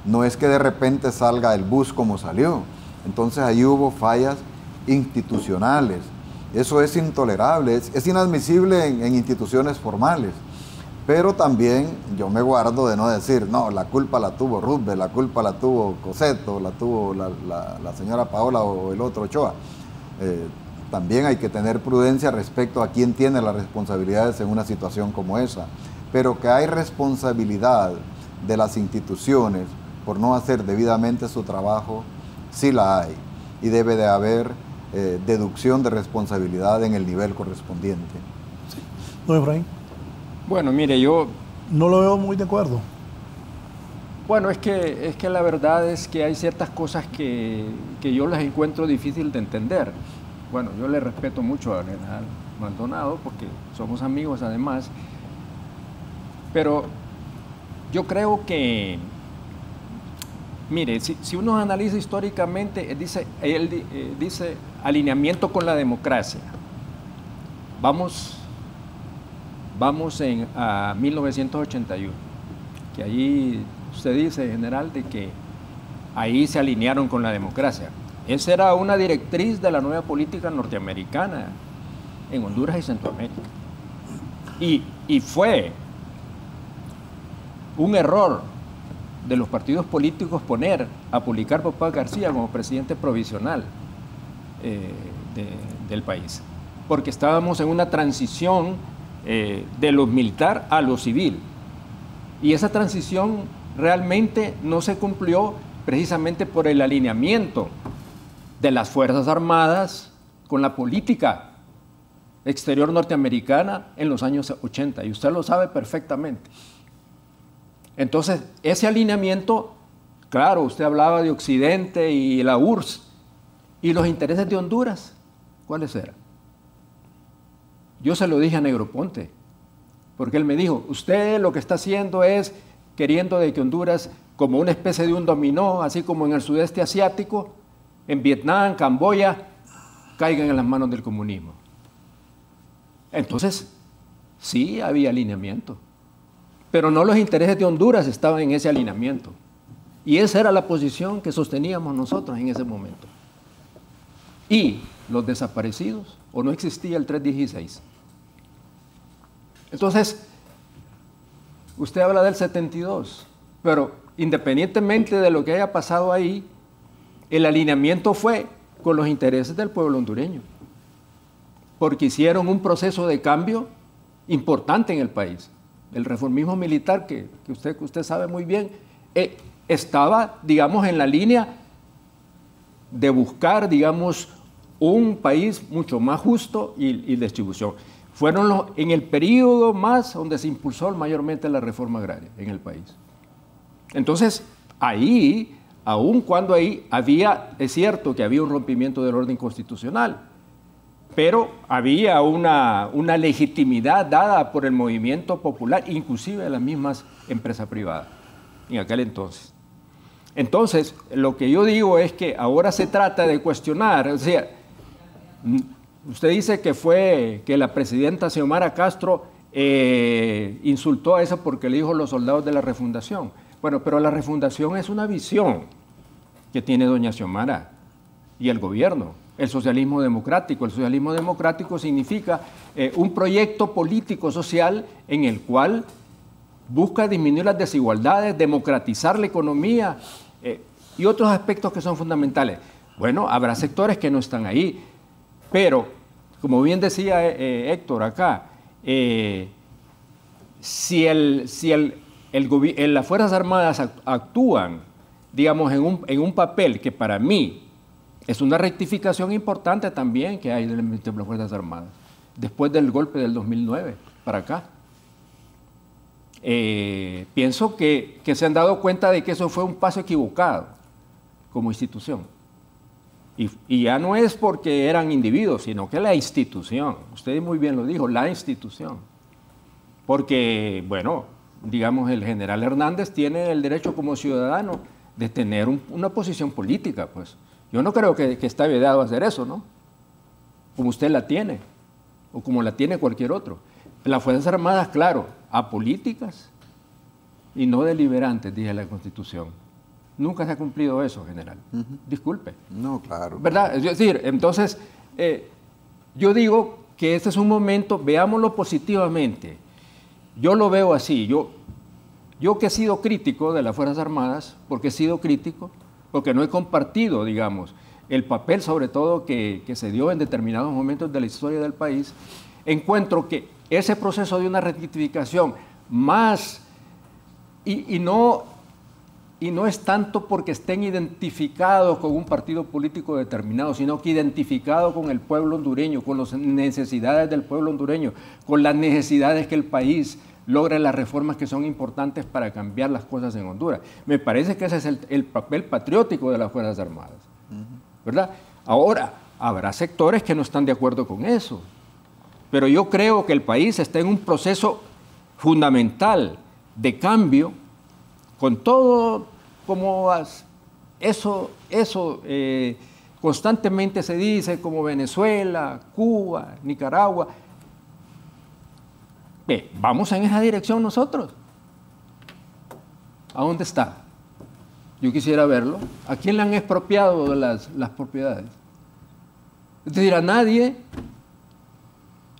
No es que de repente salga el bus como salió. Entonces ahí hubo fallas institucionales. Eso es intolerable, es inadmisible en instituciones formales. Pero también yo me guardo de no decir, no, la culpa la tuvo Roosevelt, la culpa la tuvo Coseto, la tuvo la señora Paola o el otro Ochoa. También hay que tener prudencia respecto a quién tiene las responsabilidades en una situación como esa. Pero que hay responsabilidad de las instituciones por no hacer debidamente su trabajo, sí la hay. Y debe de haber deducción de responsabilidad en el nivel correspondiente. Sí. ¿No, Efraín? Bueno, mire, yo... No lo veo muy de acuerdo. Bueno, es que la verdad es que hay ciertas cosas que yo las encuentro difícil de entender. Bueno, yo le respeto mucho al general Maldonado porque somos amigos además, pero yo creo que, mire, si uno analiza históricamente, él dice alineamiento con la democracia. Vamos a 1981, que allí usted dice, general, de que ahí se alinearon con la democracia. Esa era una directriz de la nueva política norteamericana en Honduras y Centroamérica. Y fue un error de los partidos políticos poner a Policarpo Paz García como presidente provisional del país, porque estábamos en una transición de lo militar a lo civil, y esa transición realmente no se cumplió precisamente por el alineamiento de las Fuerzas Armadas con la política exterior norteamericana en los años 80, y usted lo sabe perfectamente. Entonces, ese alineamiento, claro, usted hablaba de Occidente y la URSS, y los intereses de Honduras, ¿cuáles eran? Yo se lo dije a Negroponte, porque él me dijo, usted lo que está haciendo es queriendo de que Honduras, como una especie de un dominó, así como en el sudeste asiático, en Vietnam, Camboya, caigan en las manos del comunismo. Entonces, sí había alineamiento, pero no los intereses de Honduras estaban en ese alineamiento. Y esa era la posición que sosteníamos nosotros en ese momento. Y los desaparecidos, o no existía el 316. Entonces, usted habla del 72, pero independientemente de lo que haya pasado ahí, el alineamiento fue con los intereses del pueblo hondureño, porque hicieron un proceso de cambio importante en el país. El reformismo militar, que usted sabe muy bien, estaba, digamos, en la línea de buscar, digamos, un país mucho más justo y distribución. Fueron en el periodo más donde se impulsó mayormente la reforma agraria en el país. Entonces, ahí, aun cuando ahí había, es cierto que había un rompimiento del orden constitucional, pero había una legitimidad dada por el movimiento popular, inclusive de las mismas empresas privadas, en aquel entonces. Entonces, lo que yo digo es que ahora se trata de cuestionar, o sea, usted dice que la presidenta Xiomara Castro insultó a esa porque le dijo los soldados de la refundación. Bueno, pero la refundación es una visión que tiene doña Xiomara y el gobierno, el socialismo democrático. El socialismo democrático significa un proyecto político social en el cual busca disminuir las desigualdades, democratizar la economía y otros aspectos que son fundamentales. Bueno, habrá sectores que no están ahí, pero, como bien decía Héctor acá, si las Fuerzas Armadas actúan, digamos, en un papel que para mí es una rectificación importante también que hay de las Fuerzas Armadas, después del golpe del 2009 para acá. Pienso que se han dado cuenta de que eso fue un paso equivocado como institución. Y ya no es porque eran individuos, sino que la institución, usted muy bien lo dijo, la institución. Porque, bueno, digamos, el general Hernández tiene el derecho como ciudadano de tener una posición política, pues. Yo no creo que está vedado hacer eso, ¿no? Como usted la tiene, o como la tiene cualquier otro. Las Fuerzas Armadas, claro, apolíticas y no deliberantes, dice la Constitución. Nunca se ha cumplido eso, general. Disculpe. No, claro. ¿Verdad? Es decir, entonces, yo digo que este es un momento, veámoslo positivamente. Yo lo veo así. Yo que he sido crítico de las Fuerzas Armadas, porque he sido crítico, porque no he compartido, digamos, el papel sobre todo que se dio en determinados momentos de la historia del país, encuentro que ese proceso de una rectificación más, y no es tanto porque estén identificados con un partido político determinado, sino que identificados con el pueblo hondureño, con las necesidades del pueblo hondureño, con las necesidades que el país logre las reformas que son importantes para cambiar las cosas en Honduras. Me parece que ese es el papel patriótico de las Fuerzas Armadas, ¿verdad? Ahora, habrá sectores que no están de acuerdo con eso, pero yo creo que el país está en un proceso fundamental de cambio, con todo como eso constantemente se dice, como Venezuela, Cuba, Nicaragua. Vamos en esa dirección nosotros. ¿A dónde está? Yo quisiera verlo. ¿A quién le han expropiado las propiedades? Es decir, a nadie.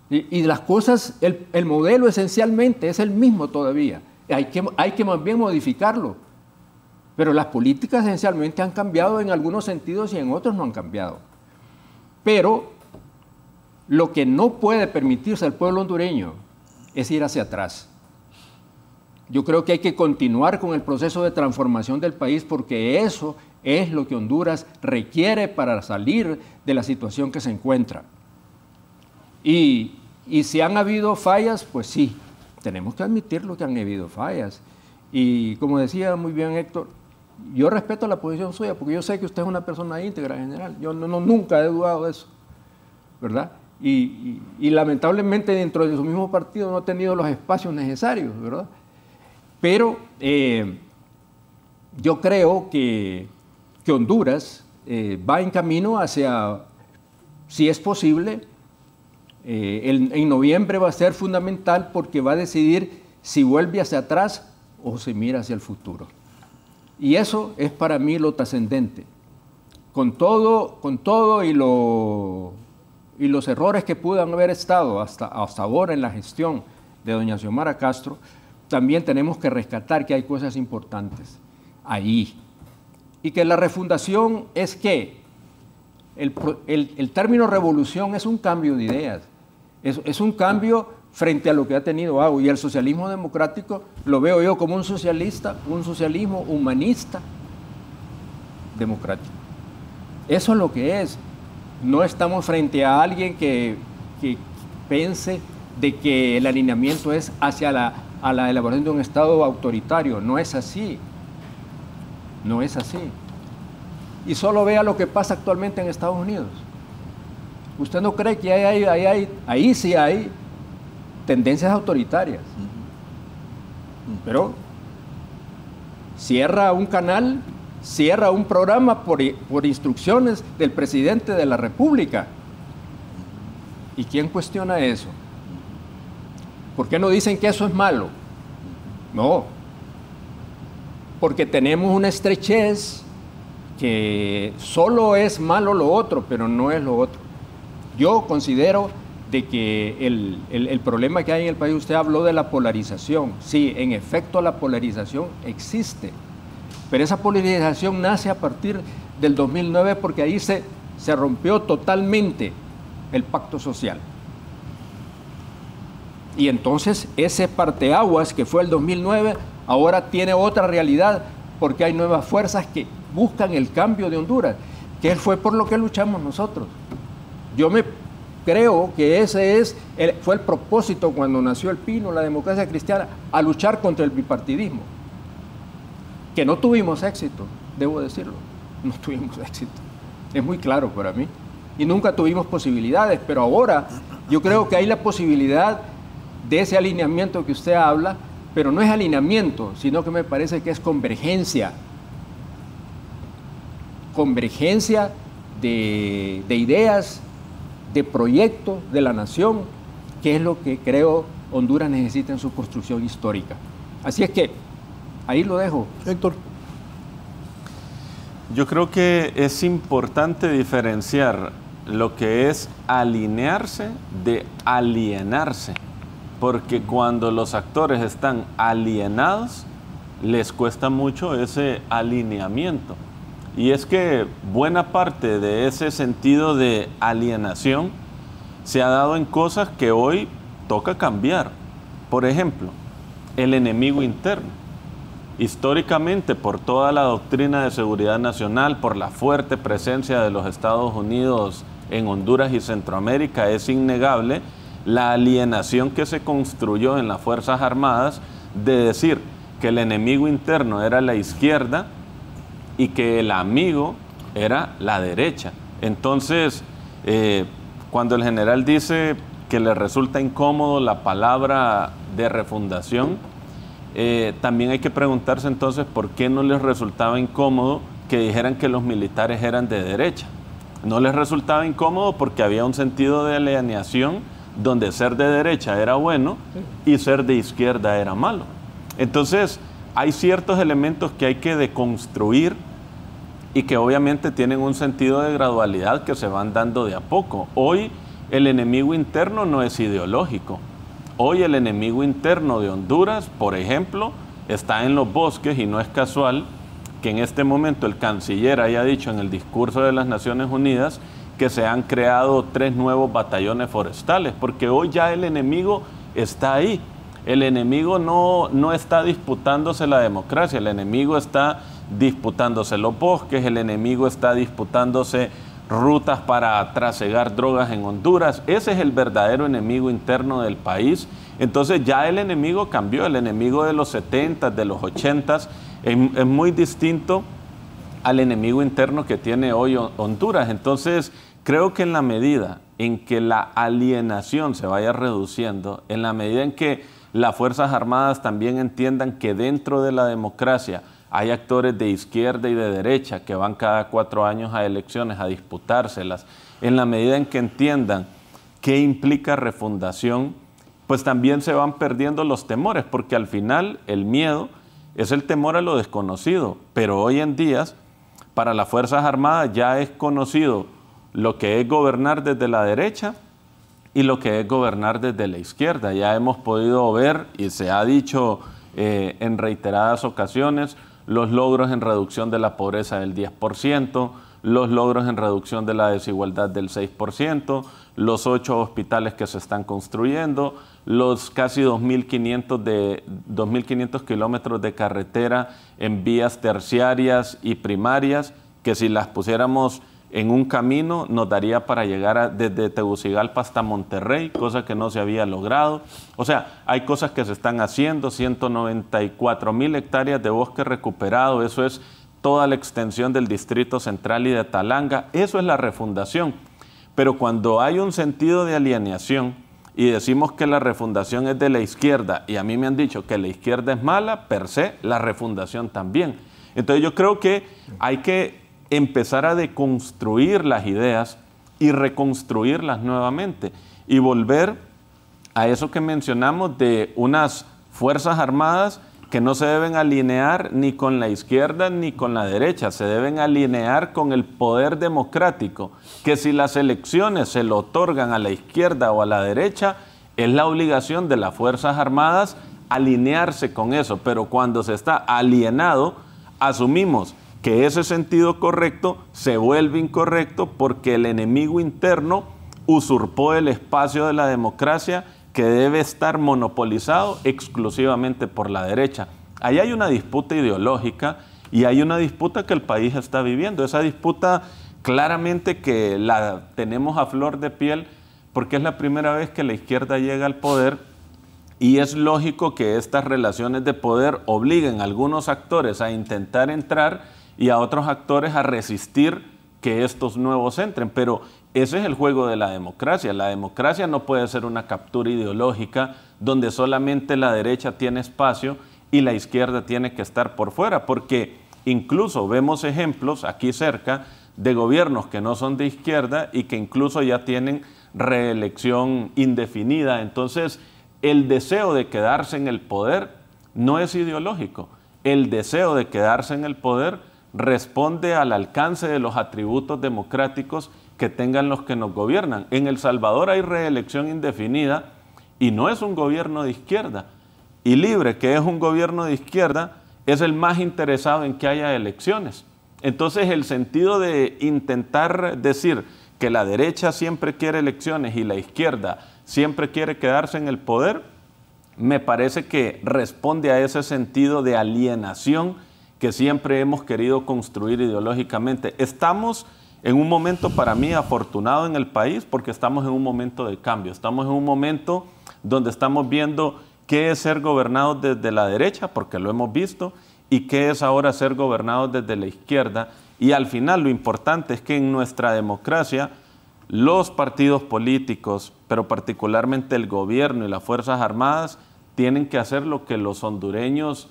Y las cosas, el modelo esencialmente es el mismo todavía. Hay que más bien modificarlo. Pero las políticas esencialmente han cambiado en algunos sentidos y en otros no han cambiado. Pero lo que no puede permitirse al pueblo hondureño es ir hacia atrás. Yo creo que hay que continuar con el proceso de transformación del país porque eso es lo que Honduras requiere para salir de la situación que se encuentra. Y si han habido fallas, pues sí, tenemos que admitirlo que han habido fallas. Y como decía muy bien Héctor, yo respeto la posición suya porque yo sé que usted es una persona íntegra en general. Yo nunca he dudado de eso, ¿verdad? Y lamentablemente dentro de su mismo partido no ha tenido los espacios necesarios, ¿verdad? Pero yo creo que Honduras va en camino hacia, si es posible, en noviembre va a ser fundamental porque va a decidir si vuelve hacia atrás o se mira hacia el futuro. Y eso es para mí lo trascendente. Con todo y los errores que puedan haber estado hasta ahora en la gestión de doña Xiomara Castro, también tenemos que rescatar que hay cosas importantes ahí. Y que la refundación es que el término revolución es un cambio de ideas, es un cambio frente a lo que ha tenido Agua. Y el socialismo democrático lo veo yo como un socialismo humanista democrático. Eso es lo que es. No estamos frente a alguien que piense de que el alineamiento es hacia a la elaboración de un Estado autoritario. No es así. No es así. Y solo vea lo que pasa actualmente en Estados Unidos. ¿Usted no cree que ahí sí hay tendencias autoritarias? Pero cierra un canal, cierra un programa por instrucciones del presidente de la República. ¿Y quién cuestiona eso? ¿Por qué no dicen que eso es malo? No, porque tenemos una estrechez que solo es malo lo otro, pero no es lo otro. Yo considero de que el problema que hay en el país, usted habló de la polarización. Sí, en efecto la polarización existe, pero esa polarización nace a partir del 2009 porque ahí se rompió totalmente el pacto social. Y entonces ese parteaguas que fue el 2009 ahora tiene otra realidad porque hay nuevas fuerzas que buscan el cambio de Honduras, que fue por lo que luchamos nosotros. Yo creo que ese fue el propósito cuando nació el Pino, la democracia cristiana, a luchar contra el bipartidismo. Que no tuvimos éxito, debo decirlo, no tuvimos éxito. Es muy claro para mí. Y nunca tuvimos posibilidades, pero ahora yo creo que hay la posibilidad de ese alineamiento que usted habla, pero no es alineamiento, sino que me parece que es convergencia. Convergencia de ideas, de proyectos de la nación, que es lo que creo Honduras necesita en su construcción histórica. Así es que ahí lo dejo. Héctor. Yo creo que es importante diferenciar lo que es alinearse de alienarse, porque cuando los actores están alienados, les cuesta mucho ese alineamiento. Y es que buena parte de ese sentido de alienación se ha dado en cosas que hoy toca cambiar. Por ejemplo, el enemigo interno. Históricamente, por toda la doctrina de seguridad nacional, por la fuerte presencia de los Estados Unidos en Honduras y Centroamérica, es innegable la alienación que se construyó en las Fuerzas Armadas de decir que el enemigo interno era la izquierda y que el amigo era la derecha. Entonces, cuando el general dice que le resulta incómodo la palabra de refundación, también hay que preguntarse entonces por qué no les resultaba incómodo que dijeran que los militares eran de derecha. No les resultaba incómodo porque había un sentido de alienación donde ser de derecha era bueno y ser de izquierda era malo. Entonces, hay ciertos elementos que hay que deconstruir y que obviamente tienen un sentido de gradualidad que se van dando de a poco. Hoy el enemigo interno no es ideológico. Hoy el enemigo interno de Honduras, por ejemplo, está en los bosques, y no es casual que en este momento el canciller haya dicho en el discurso de las Naciones Unidas que se han creado 3 nuevos batallones forestales, porque hoy ya el enemigo está ahí. El enemigo no está disputándose la democracia, el enemigo está disputándose los bosques, el enemigo está disputándose rutas para trasegar drogas en Honduras. Ese es el verdadero enemigo interno del país. Entonces ya el enemigo cambió, el enemigo de los 70, de los 80, es muy distinto al enemigo interno que tiene hoy Honduras. Entonces creo que en la medida en que la alienación se vaya reduciendo, en la medida en que las Fuerzas Armadas también entiendan que dentro de la democracia hay actores de izquierda y de derecha que van cada 4 años a elecciones a disputárselas, en la medida en que entiendan qué implica refundación, pues también se van perdiendo los temores, porque al final el miedo es el temor a lo desconocido, pero hoy en día para las Fuerzas Armadas ya es conocido lo que es gobernar desde la derecha y lo que es gobernar desde la izquierda. Ya hemos podido ver, y se ha dicho en reiteradas ocasiones, los logros en reducción de la pobreza del 10%, los logros en reducción de la desigualdad del 6%, los 8 hospitales que se están construyendo, los casi 2.500 kilómetros de carretera en vías terciarias y primarias, que si las pusiéramos en un camino nos daría para llegar desde Tegucigalpa hasta Monterrey, cosa que no se había logrado. O sea, hay cosas que se están haciendo, 194.000 hectáreas de bosque recuperado, eso es toda la extensión del Distrito Central y de Talanga, eso es la refundación. Pero cuando hay un sentido de alienación y decimos que la refundación es de la izquierda, y a mí me han dicho que la izquierda es mala, per se, la refundación también. Entonces yo creo que hay que empezar a deconstruir las ideas y reconstruirlas nuevamente y volver a eso que mencionamos de unas Fuerzas Armadas que no se deben alinear ni con la izquierda ni con la derecha, se deben alinear con el poder democrático, que si las elecciones se lo otorgan a la izquierda o a la derecha, es la obligación de las Fuerzas Armadas alinearse con eso, pero cuando se está alienado, asumimos que ese sentido correcto se vuelve incorrecto porque el enemigo interno usurpó el espacio de la democracia que debe estar monopolizado exclusivamente por la derecha. Ahí hay una disputa ideológica y hay una disputa que el país está viviendo. Esa disputa claramente que la tenemos a flor de piel porque es la primera vez que la izquierda llega al poder y es lógico que estas relaciones de poder obliguen a algunos actores a intentar entrar y a otros actores a resistir que estos nuevos entren, pero ese es el juego de la democracia. La democracia no puede ser una captura ideológica donde solamente la derecha tiene espacio y la izquierda tiene que estar por fuera, porque incluso vemos ejemplos aquí cerca de gobiernos que no son de izquierda y que incluso ya tienen reelección indefinida. Entonces, el deseo de quedarse en el poder no es ideológico. El deseo de quedarse en el poder responde al alcance de los atributos democráticos que tengan los que nos gobiernan. En El Salvador hay reelección indefinida y no es un gobierno de izquierda. Y Libre, que es un gobierno de izquierda, es el más interesado en que haya elecciones. Entonces el sentido de intentar decir que la derecha siempre quiere elecciones y la izquierda siempre quiere quedarse en el poder, me parece que responde a ese sentido de alienación que siempre hemos querido construir ideológicamente. Estamos en un momento para mí afortunado en el país porque estamos en un momento de cambio, estamos en un momento donde estamos viendo qué es ser gobernados desde la derecha, porque lo hemos visto, y qué es ahora ser gobernados desde la izquierda, y al final lo importante es que en nuestra democracia los partidos políticos, pero particularmente el gobierno y las Fuerzas Armadas, tienen que hacer lo que los hondureños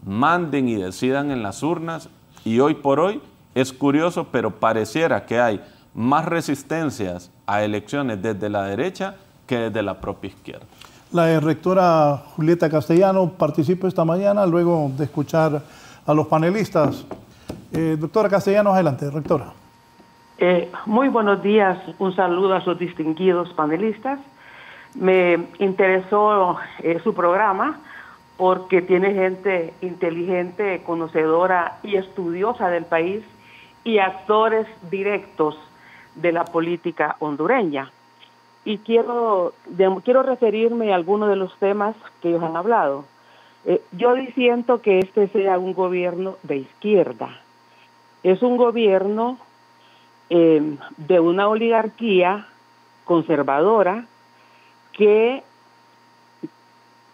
manden y decidan en las urnas, y hoy por hoy es curioso, pero pareciera que hay más resistencias a elecciones desde la derecha que desde la propia izquierda. La rectora Julieta Castellano participa esta mañana luego de escuchar a los panelistas. Doctora Castellano, adelante, rectora. Muy buenos días, un saludo a sus distinguidos panelistas. Me interesó su programa porque tiene gente inteligente, conocedora y estudiosa del país y actores directos de la política hondureña. Y quiero referirme a algunos de los temas que ellos han hablado. Yo disiento que este sea un gobierno de izquierda. Es un gobierno de una oligarquía conservadora que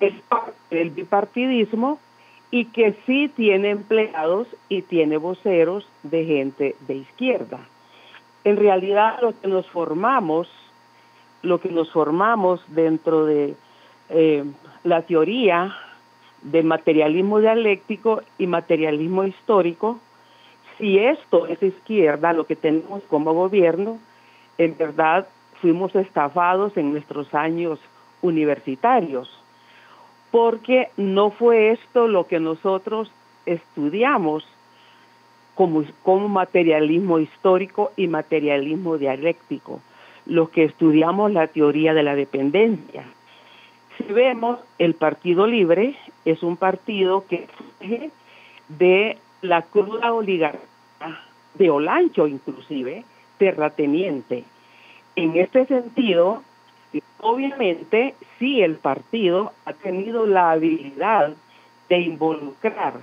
es parte del bipartidismo y que sí tiene empleados y tiene voceros de gente de izquierda. En realidad lo que nos formamos dentro de la teoría del materialismo dialéctico y materialismo histórico, si esto es izquierda, lo que tenemos como gobierno, en verdad fuimos estafados en nuestros años universitarios, porque no fue esto lo que nosotros estudiamos como materialismo histórico y materialismo dialéctico, los que estudiamos la teoría de la dependencia. Si vemos, el Partido Libre es un partido que surge de la cruda oligarquía de Olancho, inclusive terrateniente. En este sentido, obviamente, sí, el partido ha tenido la habilidad de involucrar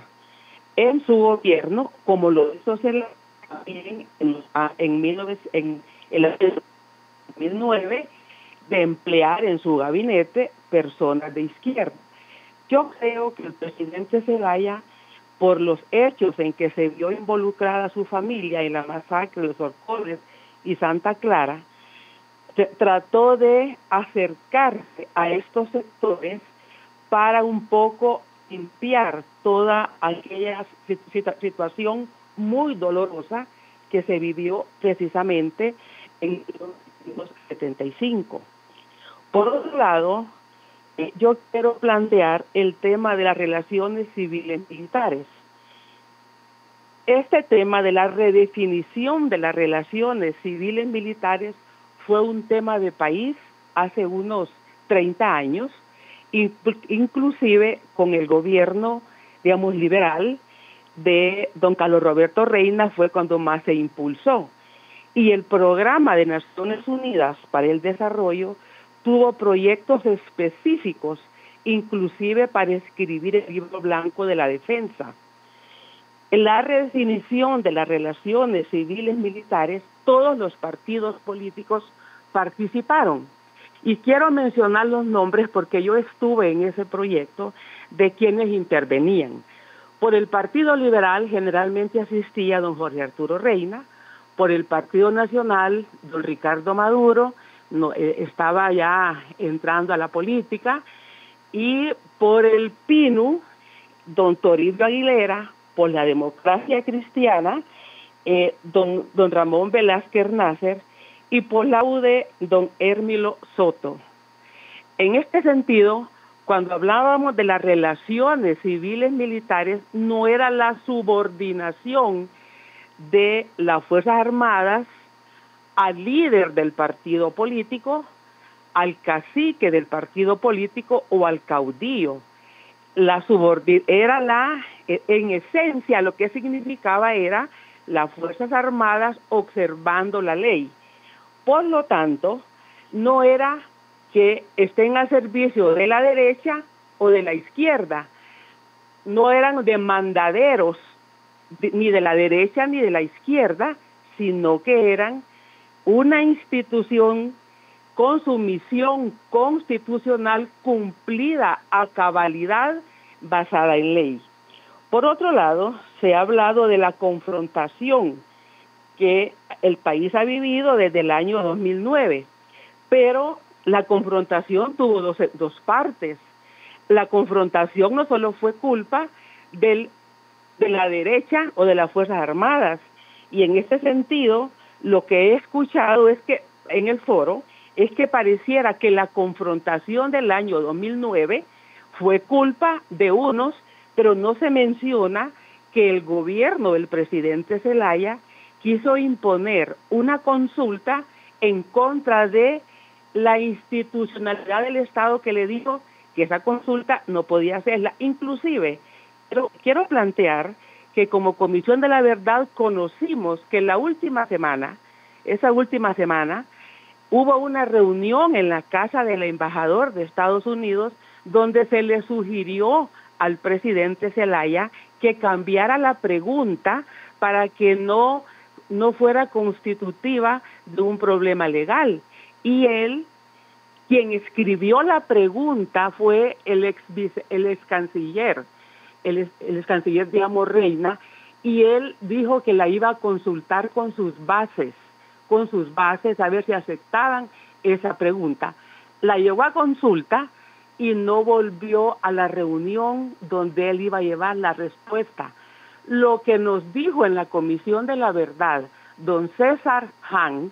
en su gobierno, como lo hizo también en el año 2009, de emplear en su gabinete personas de izquierda. Yo creo que el presidente Zelaya, por los hechos en que se vio involucrada su familia en la masacre de los Orcoles y Santa Clara, trató de acercarse a estos sectores para un poco limpiar toda aquella situación muy dolorosa que se vivió precisamente en 1975. Por otro lado, yo quiero plantear el tema de las relaciones civiles militares. Este tema de la redefinición de las relaciones civiles militares fue un tema de país hace unos 30 años, inclusive con el gobierno, digamos, liberal de don Carlos Roberto Reina fue cuando más se impulsó. Y el Programa de Naciones Unidas para el Desarrollo tuvo proyectos específicos, inclusive para escribir el libro blanco de la defensa. En la redefinición de las relaciones civiles militares, todos los partidos políticos participaron. Y quiero mencionar los nombres porque yo estuve en ese proyecto de quienes intervenían. Por el Partido Liberal generalmente asistía don Jorge Arturo Reina, por el Partido Nacional, don Ricardo Maduro, estaba ya entrando a la política, y por el PINU, don Toribio Aguilera, por la Democracia Cristiana, don Ramón Velázquez Nasser, y por la UD, don Hérmilo Soto. En este sentido, cuando hablábamos de las relaciones civiles militares, no era la subordinación de las Fuerzas Armadas al líder del partido político, al cacique del partido político o al caudillo. En esencia, lo que significaba era las Fuerzas Armadas observando la ley. Por lo tanto, no era que estén al servicio de la derecha o de la izquierda, no eran demandaderos ni de la derecha ni de la izquierda, sino que eran una institución con su misión constitucional cumplida a cabalidad basada en ley. Por otro lado, se ha hablado de la confrontación que el país ha vivido desde el año 2009, pero la confrontación tuvo dos partes. La confrontación no solo fue culpa de la derecha o de las Fuerzas Armadas, y en este sentido, lo que he escuchado es que en el foro es que pareciera que la confrontación del año 2009 fue culpa de unos, pero no se menciona que el gobierno del presidente Zelaya, quiso imponer una consulta en contra de la institucionalidad del Estado, que le dijo que esa consulta no podía hacerla. Inclusive, pero quiero plantear que como Comisión de la Verdad conocimos que esa última semana, hubo una reunión en la casa del embajador de Estados Unidos donde se le sugirió al presidente Zelaya que cambiara la pregunta para que no fuera constitutiva de un problema legal. Y él, quien escribió la pregunta, fue el ex canciller, digamos, Reina, y él dijo que la iba a consultar con sus bases, a ver si aceptaban esa pregunta. La llevó a consulta y no volvió a la reunión donde él iba a llevar la respuesta. Lo que nos dijo en la Comisión de la Verdad don César Hahn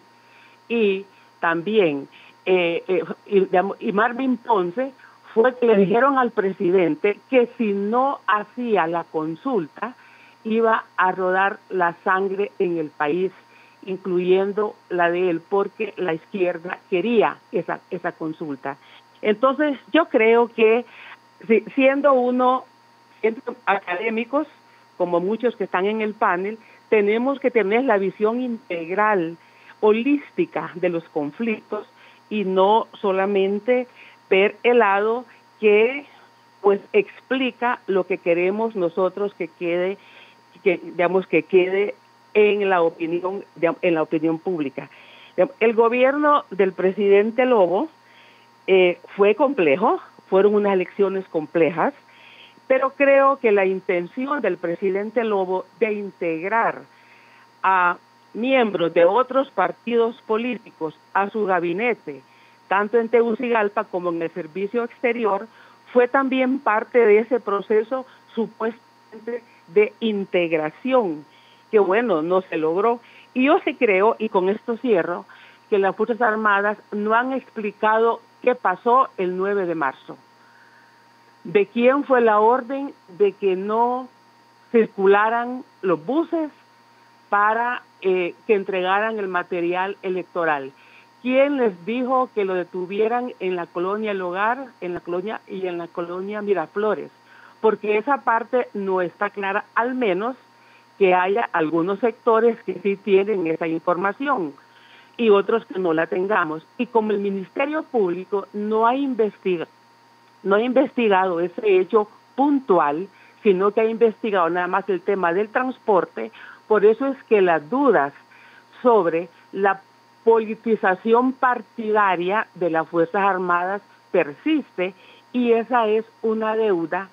y también y Marvin Ponce fue que le dijeron al presidente que si no hacía la consulta iba a rodar la sangre en el país, incluyendo la de él, porque la izquierda quería esa consulta. Entonces yo creo que siendo académicos, como muchos que están en el panel, tenemos que tener la visión integral, holística de los conflictos y no solamente ver el lado que pues explica lo que queremos nosotros que quede en la opinión pública. El gobierno del presidente Lobo fue complejo, fueron unas elecciones complejas, pero creo que la intención del presidente Lobo de integrar a miembros de otros partidos políticos a su gabinete, tanto en Tegucigalpa como en el servicio exterior, fue también parte de ese proceso supuestamente de integración, que bueno, no se logró. Y yo sí creo, y con esto cierro, que las Fuerzas Armadas no han explicado qué pasó el 9 de marzo. ¿De quién fue la orden de que no circularan los buses para que entregaran el material electoral? ¿Quién les dijo que lo detuvieran en la colonia El Hogar, en la colonia Miraflores? Porque esa parte no está clara, al menos que haya algunos sectores que sí tienen esa información y otros que no la tengamos. Y como el Ministerio Público no ha investigado ese hecho puntual, sino que ha investigado nada más el tema del transporte, por eso es que las dudas sobre la politización partidaria de las Fuerzas Armadas persiste, y esa es una deuda,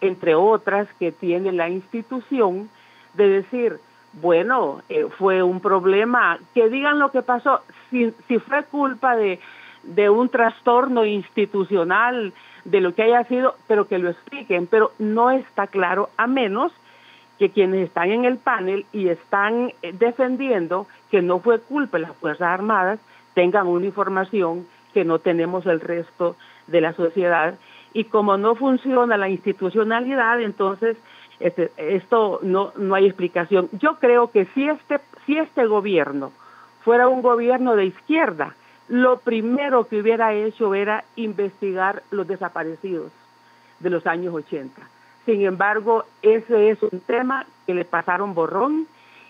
entre otras, que tiene la institución, de decir, bueno, fue un problema, que digan lo que pasó, si fue culpa de un trastorno institucional, de lo que haya sido, pero que lo expliquen, pero no está claro, a menos que quienes están en el panel y están defendiendo que no fue culpa de las Fuerzas Armadas tengan una información que no tenemos el resto de la sociedad. Y como no funciona la institucionalidad, entonces esto no hay explicación. Yo creo que si este gobierno fuera un gobierno de izquierda, lo primero que hubiera hecho era investigar los desaparecidos de los años 80. Sin embargo, ese es un tema que le pasaron borrón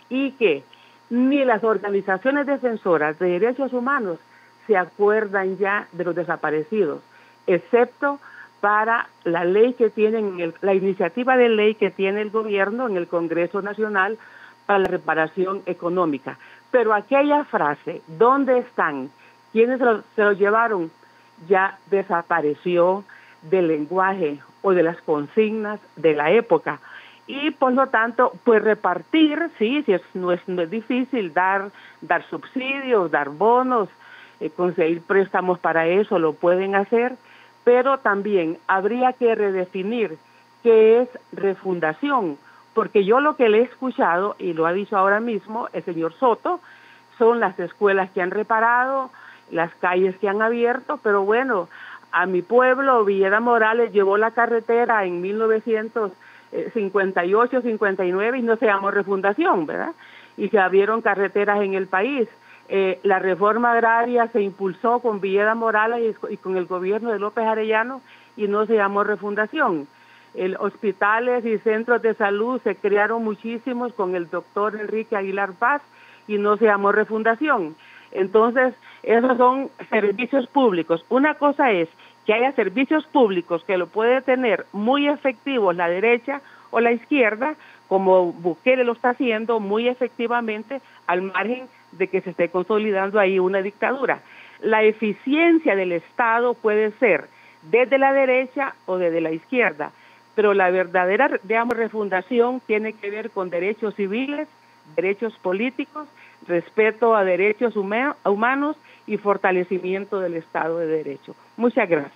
y que ni las organizaciones defensoras de derechos humanos se acuerdan ya de los desaparecidos, excepto para la ley que tienen, la iniciativa de ley que tiene el gobierno en el Congreso Nacional para la reparación económica. Pero aquella frase, ¿dónde están? ¿Quiénes se los llevaron? Ya desapareció del lenguaje o de las consignas de la época. Y por lo tanto, pues repartir, sí, no es difícil dar subsidios, dar bonos, conseguir préstamos para eso, lo pueden hacer, pero también habría que redefinir qué es refundación, porque yo lo que le he escuchado, y lo ha dicho ahora mismo el señor Soto, son las escuelas que han reparado, las calles que han abierto, pero bueno, a mi pueblo, Villeda Morales llevó la carretera en 1958, 59 y no se llamó refundación, ¿verdad? y se abrieron carreteras en el país. La reforma agraria se impulsó con Villeda Morales y con el gobierno de López Arellano y no se llamó refundación. Hospitales y centros de salud se crearon muchísimos con el doctor Enrique Aguilar Paz y no se llamó refundación. Entonces, esos son servicios públicos. Una cosa es que haya servicios públicos que lo puede tener muy efectivos la derecha o la izquierda, como Bukele lo está haciendo muy efectivamente, al margen de que se esté consolidando ahí una dictadura. La eficiencia del Estado puede ser desde la derecha o desde la izquierda, pero la verdadera, digamos, refundación tiene que ver con derechos civiles, derechos políticos, respeto a derechos humanos y fortalecimiento del Estado de Derecho. Muchas gracias.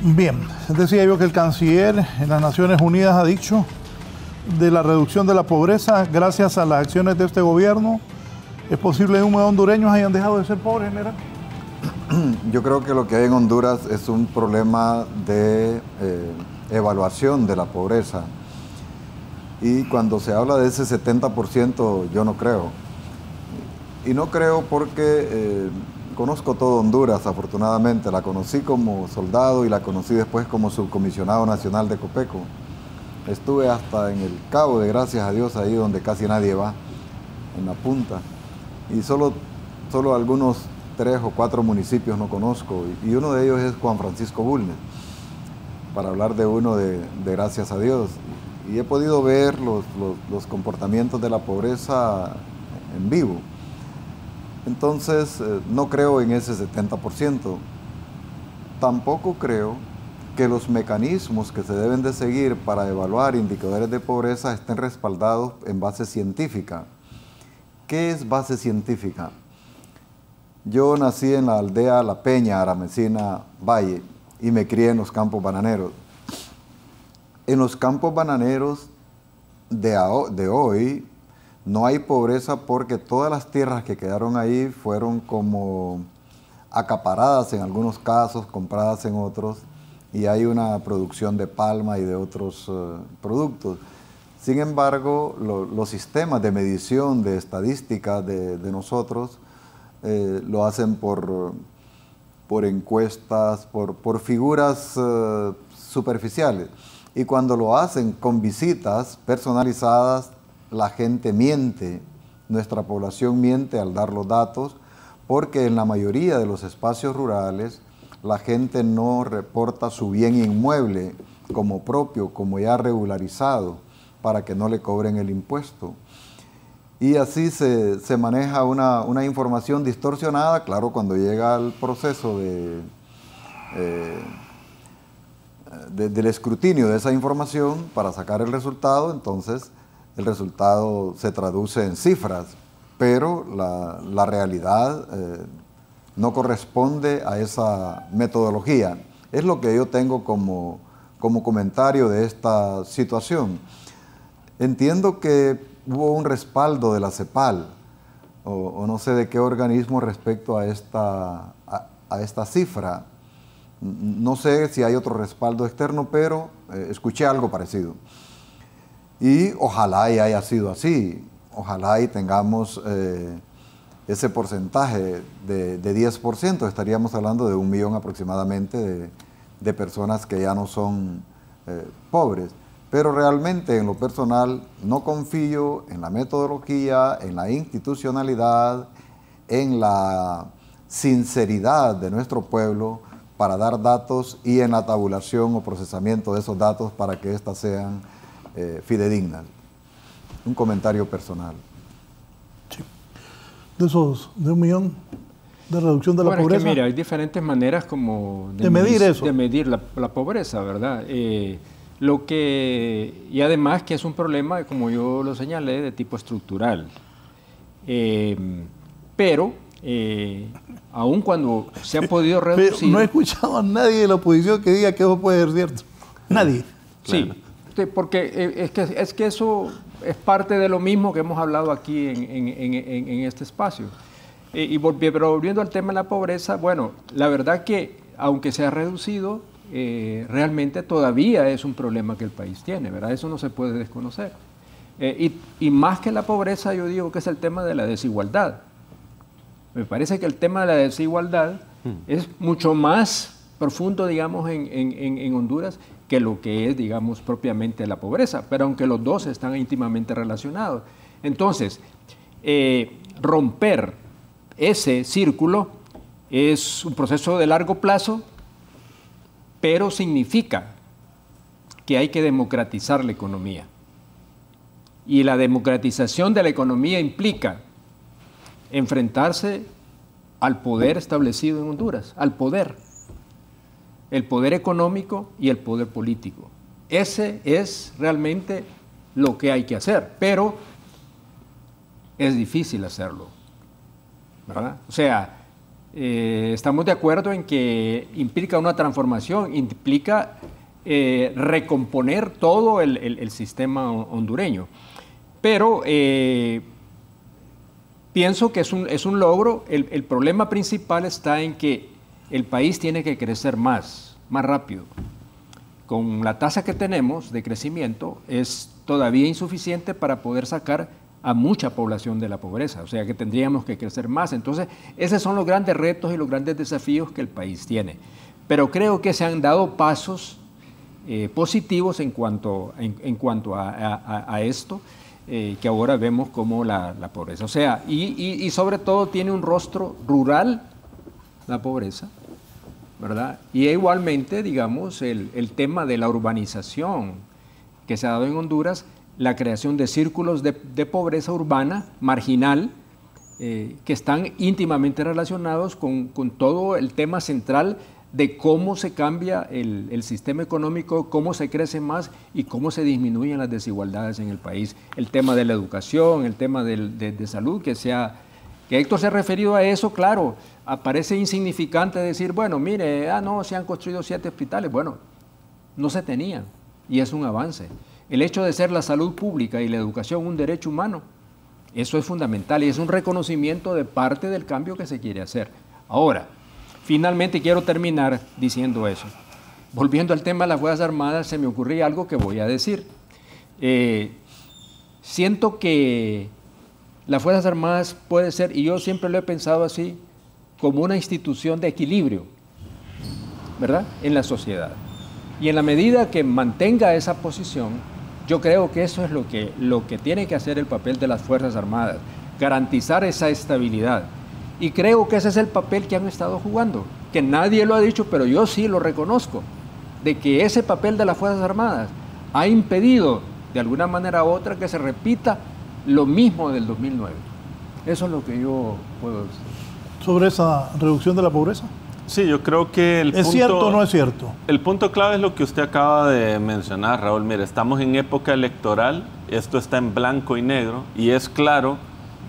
Bien, decía yo que el canciller en las Naciones Unidas ha dicho de la reducción de la pobreza gracias a las acciones de este gobierno. ¿Es posible que hondureños hayan dejado de ser pobres, general? Yo creo que lo que hay en Honduras es un problema de evaluación de la pobreza. Y cuando se habla de ese 70%, yo no creo. Y no creo porque conozco todo Honduras, afortunadamente. La conocí como soldado y la conocí después como subcomisionado nacional de Copeco. Estuve hasta en el Cabo de Gracias a Dios, ahí donde casi nadie va, en la punta. Y solo algunos 3 o 4 municipios no conozco, y uno de ellos es Juan Francisco Bulnes, para hablar de uno de Gracias a Dios. Y he podido ver los comportamientos de la pobreza en vivo. Entonces, no creo en ese 70%. Tampoco creo que los mecanismos que se deben de seguir para evaluar indicadores de pobreza estén respaldados en base científica. ¿Qué es base científica? Yo nací en la aldea La Peña, Aramecina, Valle, y me crié en los campos bananeros. En los campos bananeros de hoy no hay pobreza porque todas las tierras que quedaron ahí fueron como acaparadas en algunos casos, compradas en otros, y hay una producción de palma y de otros productos. Sin embargo, los sistemas de medición, de estadística de nosotros, lo hacen por encuestas, por figuras superficiales. Y cuando lo hacen con visitas personalizadas, la gente miente, nuestra población miente al dar los datos, porque en la mayoría de los espacios rurales la gente no reporta su bien inmueble como propio, como ya regularizado, para que no le cobren el impuesto. Y así se maneja una información distorsionada, claro, cuando llega al proceso del escrutinio de esa información para sacar el resultado, entonces el resultado se traduce en cifras, pero la realidad no corresponde a esa metodología. Es lo que yo tengo como comentario de esta situación. Entiendo que hubo un respaldo de la CEPAL, o no sé de qué organismo respecto a esta cifra. No sé si hay otro respaldo externo, pero escuché algo parecido. Y ojalá y haya sido así, ojalá y tengamos ese porcentaje de 10%, estaríamos hablando de 1 millón aproximadamente de personas que ya no son pobres. Pero realmente en lo personal no confío en la metodología, en la institucionalidad, en la sinceridad de nuestro pueblo para dar datos y en la tabulación o procesamiento de esos datos para que éstas sean fidedignas. Un comentario personal. Sí. De 1 millón de reducción de la pobreza. Es que mira, hay diferentes maneras como de medir eso. De medir la pobreza, ¿verdad? Y además que es un problema, como yo lo señalé, de tipo estructural. Pero, aun cuando se ha podido reducir... Pero no he escuchado a nadie de la oposición que diga que eso puede ser cierto. Nadie. Sí, porque es que eso es parte de lo mismo que hemos hablado aquí en este espacio. Pero volviendo al tema de la pobreza, bueno, la verdad que aunque se ha reducido, realmente todavía es un problema que el país tiene, ¿verdad? Eso no se puede desconocer. Y más que la pobreza, yo digo que es el tema de la desigualdad. Me parece que el tema de la desigualdad es mucho más profundo, digamos, en Honduras que lo que es, digamos, propiamente la pobreza, pero aunque los dos están íntimamente relacionados. Entonces, romper ese círculo es un proceso de largo plazo, pero significa que hay que democratizar la economía. Y la democratización de la economía implica enfrentarse al poder establecido en Honduras, al poder, el poder económico y el poder político. Ese es realmente lo que hay que hacer, pero es difícil hacerlo, ¿verdad? O sea, estamos de acuerdo en que implica una transformación, implica recomponer todo el sistema hondureño, pero pienso que es un logro. El problema principal está en que el país tiene que crecer más rápido. Con la tasa que tenemos de crecimiento es todavía insuficiente para poder sacar a mucha población de la pobreza, o sea que tendríamos que crecer más. Entonces, esos son los grandes retos y los grandes desafíos que el país tiene. Pero creo que se han dado pasos positivos en cuanto a esto, que ahora vemos como la pobreza. O sea, y sobre todo tiene un rostro rural la pobreza, ¿verdad? Y igualmente, digamos, el tema de la urbanización que se ha dado en Honduras, la creación de círculos de pobreza urbana, marginal, que están íntimamente relacionados con todo el tema central de cómo se cambia el sistema económico, cómo se crece más y cómo se disminuyen las desigualdades en el país. El tema de la educación, el tema de salud, que Héctor se ha referido a eso, claro, parece insignificante decir, bueno, mire, no, se han construido 7 hospitales. Bueno, no se tenían y es un avance. El hecho de ser la salud pública y la educación un derecho humano, eso es fundamental y es un reconocimiento de parte del cambio que se quiere hacer. Ahora, finalmente quiero terminar diciendo eso. Volviendo al tema de las Fuerzas Armadas, se me ocurría algo que voy a decir. Siento que las Fuerzas Armadas puede ser, y yo siempre lo he pensado así, como una institución de equilibrio, ¿verdad?, en la sociedad. Y en la medida que mantenga esa posición, yo creo que eso es lo que tiene que hacer el papel de las Fuerzas Armadas, garantizar esa estabilidad. Y creo que ese es el papel que han estado jugando, que nadie lo ha dicho, pero yo sí lo reconozco, de que ese papel de las Fuerzas Armadas ha impedido, de alguna manera u otra, que se repita lo mismo del 2009. Eso es lo que yo puedo decir. ¿Sobre esa reducción de la pobreza? Sí, yo creo que ¿Es cierto o no es cierto? El punto clave es lo que usted acaba de mencionar, Raúl. Mire, estamos en época electoral, esto está en blanco y negro, y es claro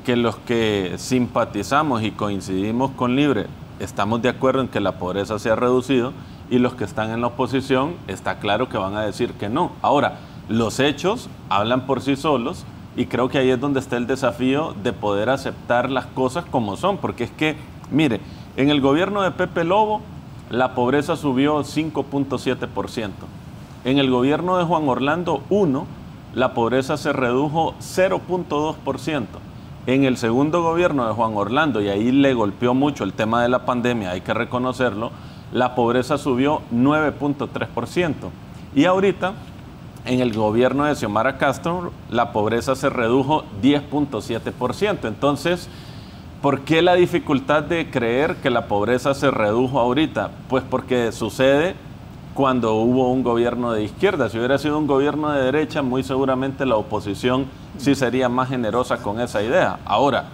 que los que simpatizamos y coincidimos con Libre estamos de acuerdo en que la pobreza se ha reducido, y los que están en la oposición está claro que van a decir que no. Ahora, los hechos hablan por sí solos, y creo que ahí es donde está el desafío de poder aceptar las cosas como son, porque es que, mire, en el gobierno de Pepe Lobo la pobreza subió 5.7%. En el gobierno de Juan Orlando I la pobreza se redujo 0.2%. En el segundo gobierno de Juan Orlando, y ahí le golpeó mucho el tema de la pandemia, hay que reconocerlo, la pobreza subió 9.3%. Y ahorita, en el gobierno de Xiomara Castro, la pobreza se redujo 10.7%. Entonces, ¿por qué la dificultad de creer que la pobreza se redujo ahorita? Pues porque sucede cuando hubo un gobierno de izquierda. Si hubiera sido un gobierno de derecha, muy seguramente la oposición sí sería más generosa con esa idea. Ahora,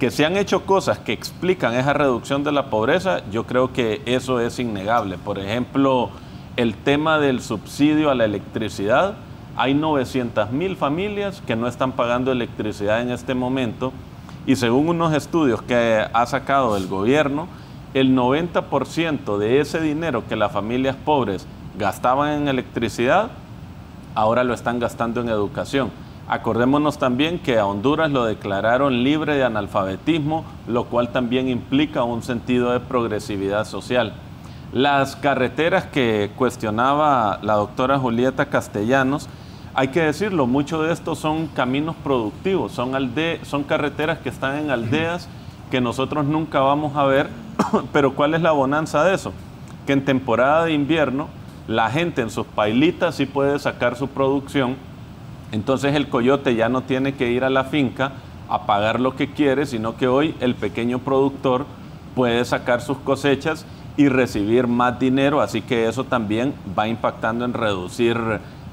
que se han hecho cosas que explican esa reducción de la pobreza, yo creo que eso es innegable. Por ejemplo, el tema del subsidio a la electricidad. Hay 900,000 familias que no están pagando electricidad en este momento, y según unos estudios que ha sacado el gobierno, el 90% de ese dinero que las familias pobres gastaban en electricidad, ahora lo están gastando en educación. Acordémonos también que a Honduras lo declararon libre de analfabetismo, lo cual también implica un sentido de progresividad social. Las carreteras que cuestionaba la doctora Julieta Castellanos, hay que decirlo, mucho de estos son caminos productivos, son carreteras que están en aldeas que nosotros nunca vamos a ver, pero ¿cuál es la bonanza de eso? Que en temporada de invierno la gente en sus pailitas sí puede sacar su producción. Entonces el coyote ya no tiene que ir a la finca a pagar lo que quiere, sino que hoy el pequeño productor puede sacar sus cosechas y recibir más dinero, así que eso también va impactando en reducir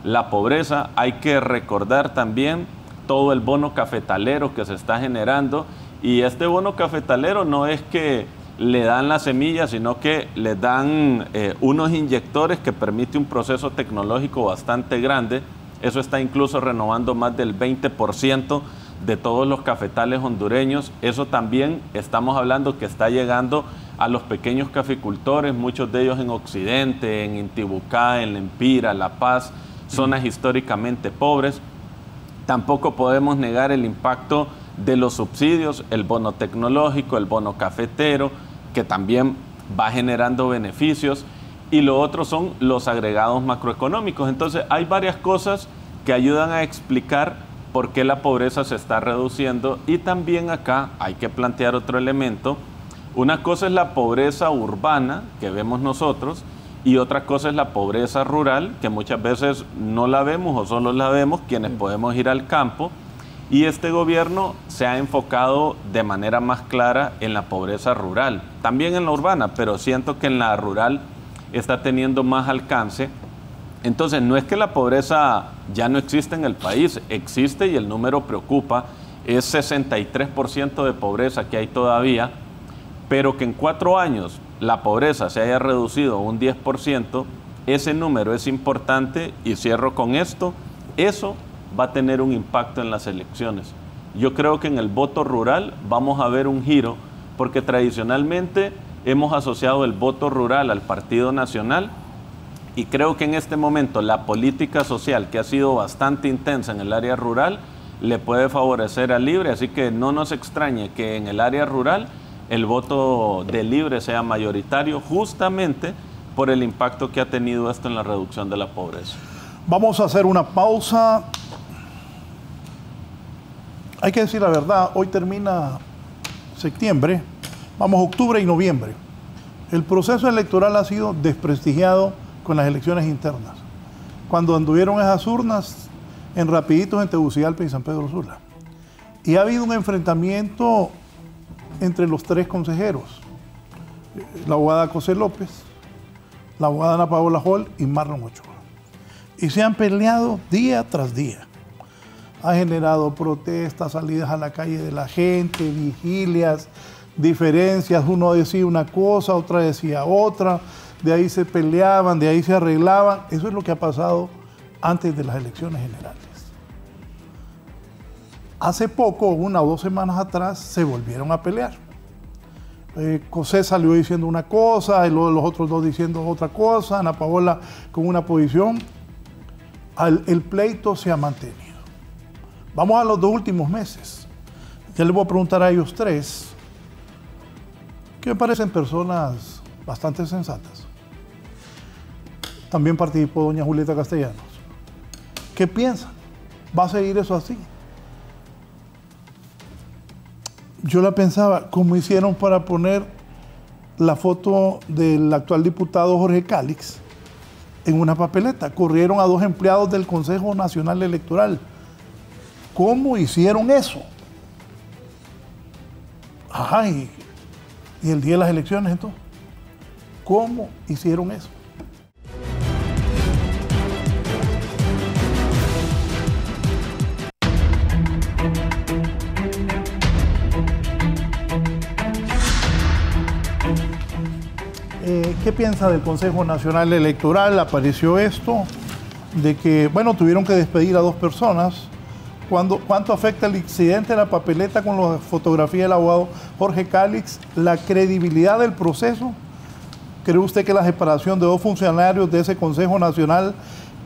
la pobreza. Hay que recordar también todo el bono cafetalero que se está generando, y este bono cafetalero no es que le dan la semilla, sino que le dan unos inyectores que permite un proceso tecnológico bastante grande. Eso está incluso renovando más del 20% de todos los cafetales hondureños. Eso también estamos hablando que está llegando a los pequeños caficultores, muchos de ellos en Occidente, en Intibucá, en Lempira, La Paz, zonas históricamente pobres. Tampoco podemos negar el impacto de los subsidios, el bono tecnológico, el bono cafetero, que también va generando beneficios. Y lo otro son los agregados macroeconómicos. Entonces hay varias cosas que ayudan a explicar por qué la pobreza se está reduciendo, y también acá hay que plantear otro elemento. Una cosa es la pobreza urbana que vemos nosotros, y otra cosa es la pobreza rural, que muchas veces no la vemos o solo la vemos quienes podemos ir al campo. Y este gobierno se ha enfocado de manera más clara en la pobreza rural, también en la urbana, pero siento que en la rural está teniendo más alcance. Entonces no es que la pobreza ya no existe en el país, existe y el número preocupa, es 63% de pobreza que hay todavía, pero que en 4 años la pobreza se haya reducido un 10%, ese número es importante. Y cierro con esto, eso va a tener un impacto en las elecciones. Yo creo que en el voto rural vamos a ver un giro, porque tradicionalmente hemos asociado el voto rural al Partido Nacional, y creo que en este momento la política social, que ha sido bastante intensa en el área rural, le puede favorecer a Libre, así que no nos extrañe que en el área rural el voto de Libre sea mayoritario, justamente por el impacto que ha tenido esto en la reducción de la pobreza. Vamos a hacer una pausa. Hay que decir la verdad, hoy termina septiembre, vamos a octubre y noviembre. El proceso electoral ha sido desprestigiado con las elecciones internas. Cuando anduvieron esas urnas en rapiditos en Tegucigalpa y San Pedro Sula. Y ha habido un enfrentamiento entre los 3 consejeros, la abogada José López, la abogada Ana Paola Hall y Marlon Ochoa. Y se han peleado día tras día. Ha generado protestas, salidas a la calle de la gente, vigilias, diferencias. Uno decía una cosa, otra decía otra. De ahí se peleaban, de ahí se arreglaban. Eso es lo que ha pasado antes de las elecciones generales. Hace poco, 1 o 2 semanas atrás, se volvieron a pelear. José salió diciendo una cosa, y luego los otros 2 diciendo otra cosa, Ana Paola con una posición. El pleito se ha mantenido. Vamos a los 2 últimos meses. Ya les voy a preguntar a ellos 3, que me parecen personas bastante sensatas. También participó doña Julieta Castellanos. ¿Qué piensan? ¿Va a seguir eso así? Yo la pensaba, ¿cómo hicieron para poner la foto del actual diputado Jorge Cálix en una papeleta? Corrieron a 2 empleados del Consejo Nacional Electoral. ¿Cómo hicieron eso? Ajá, y el día de las elecciones entonces. ¿Cómo hicieron eso? ¿Qué piensa del Consejo Nacional Electoral? Apareció esto, de que, bueno, tuvieron que despedir a 2 personas. ¿Cuánto afecta el incidente de la papeleta con la fotografía del abogado Jorge Cálix? ¿La credibilidad del proceso? ¿Cree usted que la separación de 2 funcionarios de ese Consejo Nacional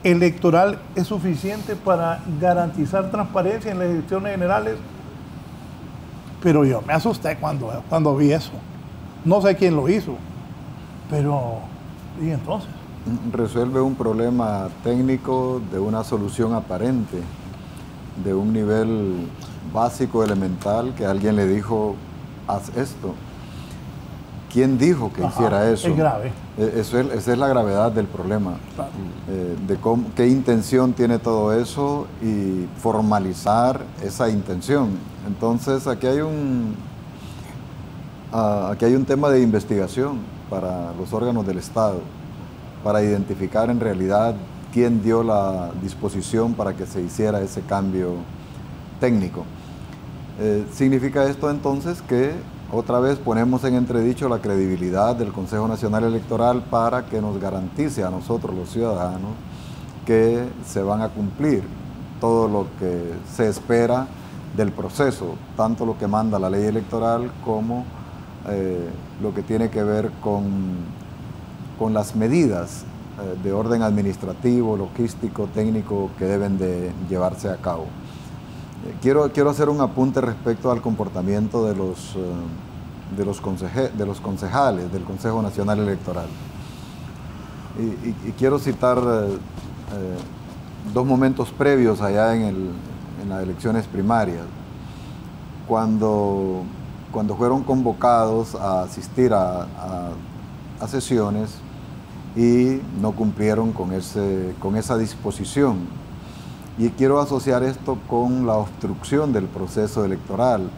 electoral es suficiente para garantizar transparencia en las elecciones generales. Pero yo me asusté cuando vi eso. No sé quién lo hizo, pero ¿y entonces? Resuelve un problema técnico de una solución aparente, de un nivel básico, elemental, que alguien le dijo, haz esto. ¿Quién dijo que hiciera eso? Es grave. Esa es la gravedad del problema, claro. Qué intención tiene todo eso y formalizar esa intención. Entonces aquí hay un tema de investigación para los órganos del Estado, para identificar en realidad quién dio la disposición para que se hiciera ese cambio técnico. ¿Significa esto entonces que otra vez ponemos en entredicho la credibilidad del Consejo Nacional Electoral para que nos garantice a nosotros los ciudadanos que se van a cumplir todo lo que se espera del proceso, tanto lo que manda la ley electoral como lo que tiene que ver con las medidas de orden administrativo, logístico, técnico que deben de llevarse a cabo? Quiero hacer un apunte respecto al comportamiento de los concejales del Consejo Nacional Electoral. Y quiero citar dos momentos previos allá en las elecciones primarias, cuando fueron convocados a asistir a sesiones y no cumplieron con esa disposición. Y quiero asociar esto con la obstrucción del proceso electoral.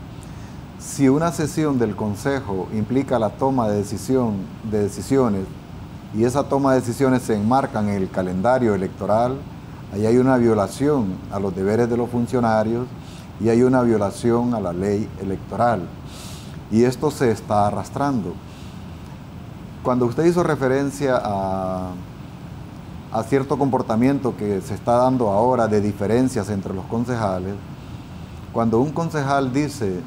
Si una sesión del Consejo implica la toma de decisiones y esa toma de decisiones se enmarcan en el calendario electoral, ahí hay una violación a los deberes de los funcionarios y hay una violación a la ley electoral. Y esto se está arrastrando. Cuando usted hizo referencia a cierto comportamiento que se está dando ahora de diferencias entre los concejales, cuando un concejal dice,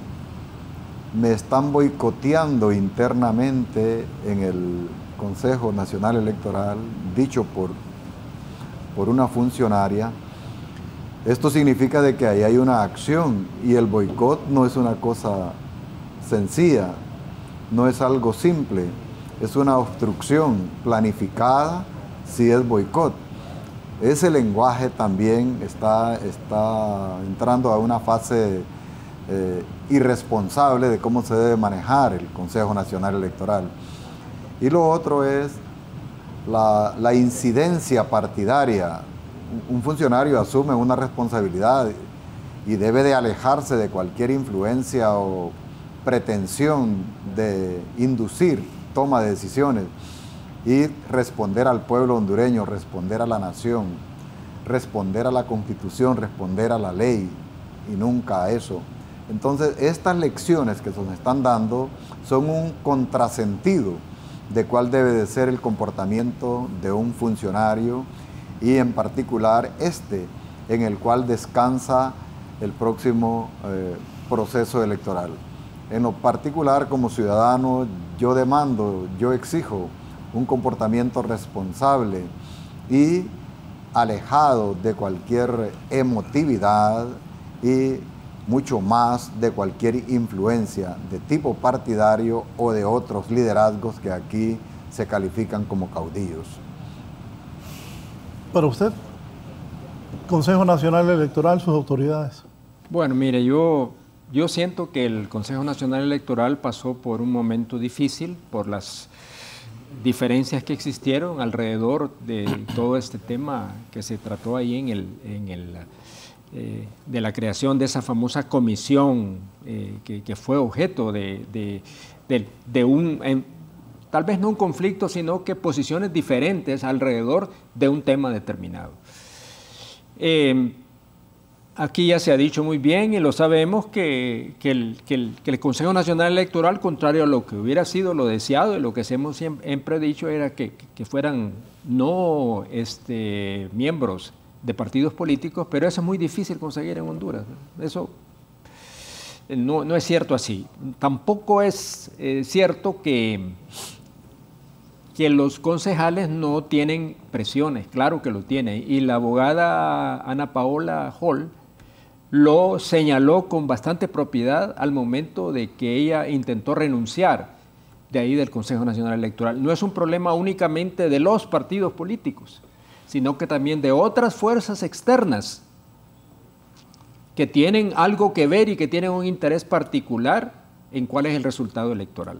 me están boicoteando internamente en el Consejo Nacional Electoral, dicho por una funcionaria, esto significa de que ahí hay una acción y el boicot no es una cosa sencilla, no es algo simple, es una obstrucción planificada. Si es boicot, ese lenguaje también está entrando a una fase irresponsable de cómo se debe manejar el Consejo Nacional Electoral. Y lo otro es la incidencia partidaria. Un funcionario asume una responsabilidad y debe de alejarse de cualquier influencia o pretensión de inducir toma de decisiones y responder al pueblo hondureño, responder a la nación, responder a la Constitución, responder a la ley y nunca a eso. Entonces, estas lecciones que se nos están dando son un contrasentido de cuál debe de ser el comportamiento de un funcionario y en particular en el cual descansa el próximo proceso electoral. En lo particular, como ciudadano, yo demando, yo exijo un comportamiento responsable y alejado de cualquier emotividad y mucho más de cualquier influencia de tipo partidario o de otros liderazgos que aquí se califican como caudillos. Para usted, Consejo Nacional Electoral, sus autoridades. Bueno, mire, yo siento que el Consejo Nacional Electoral pasó por un momento difícil por las diferencias que existieron alrededor de todo este tema que se trató ahí de la creación de esa famosa comisión que fue objeto de tal vez no un conflicto, sino que posiciones diferentes alrededor de un tema determinado. Aquí ya se ha dicho muy bien y lo sabemos que el Consejo Nacional Electoral, contrario a lo que hubiera sido lo deseado y lo que hemos siempre dicho, era que fueran no miembros de partidos políticos, pero eso es muy difícil conseguir en Honduras. Eso no es cierto así. Tampoco es cierto que que los concejales no tienen presiones, claro que lo tienen, y la abogada Ana Paola Hall lo señaló con bastante propiedad al momento de que ella intentó renunciar de ahí del Consejo Nacional Electoral. No es un problema únicamente de los partidos políticos, sino que también de otras fuerzas externas que tienen algo que ver y que tienen un interés particular en cuál es el resultado electoral.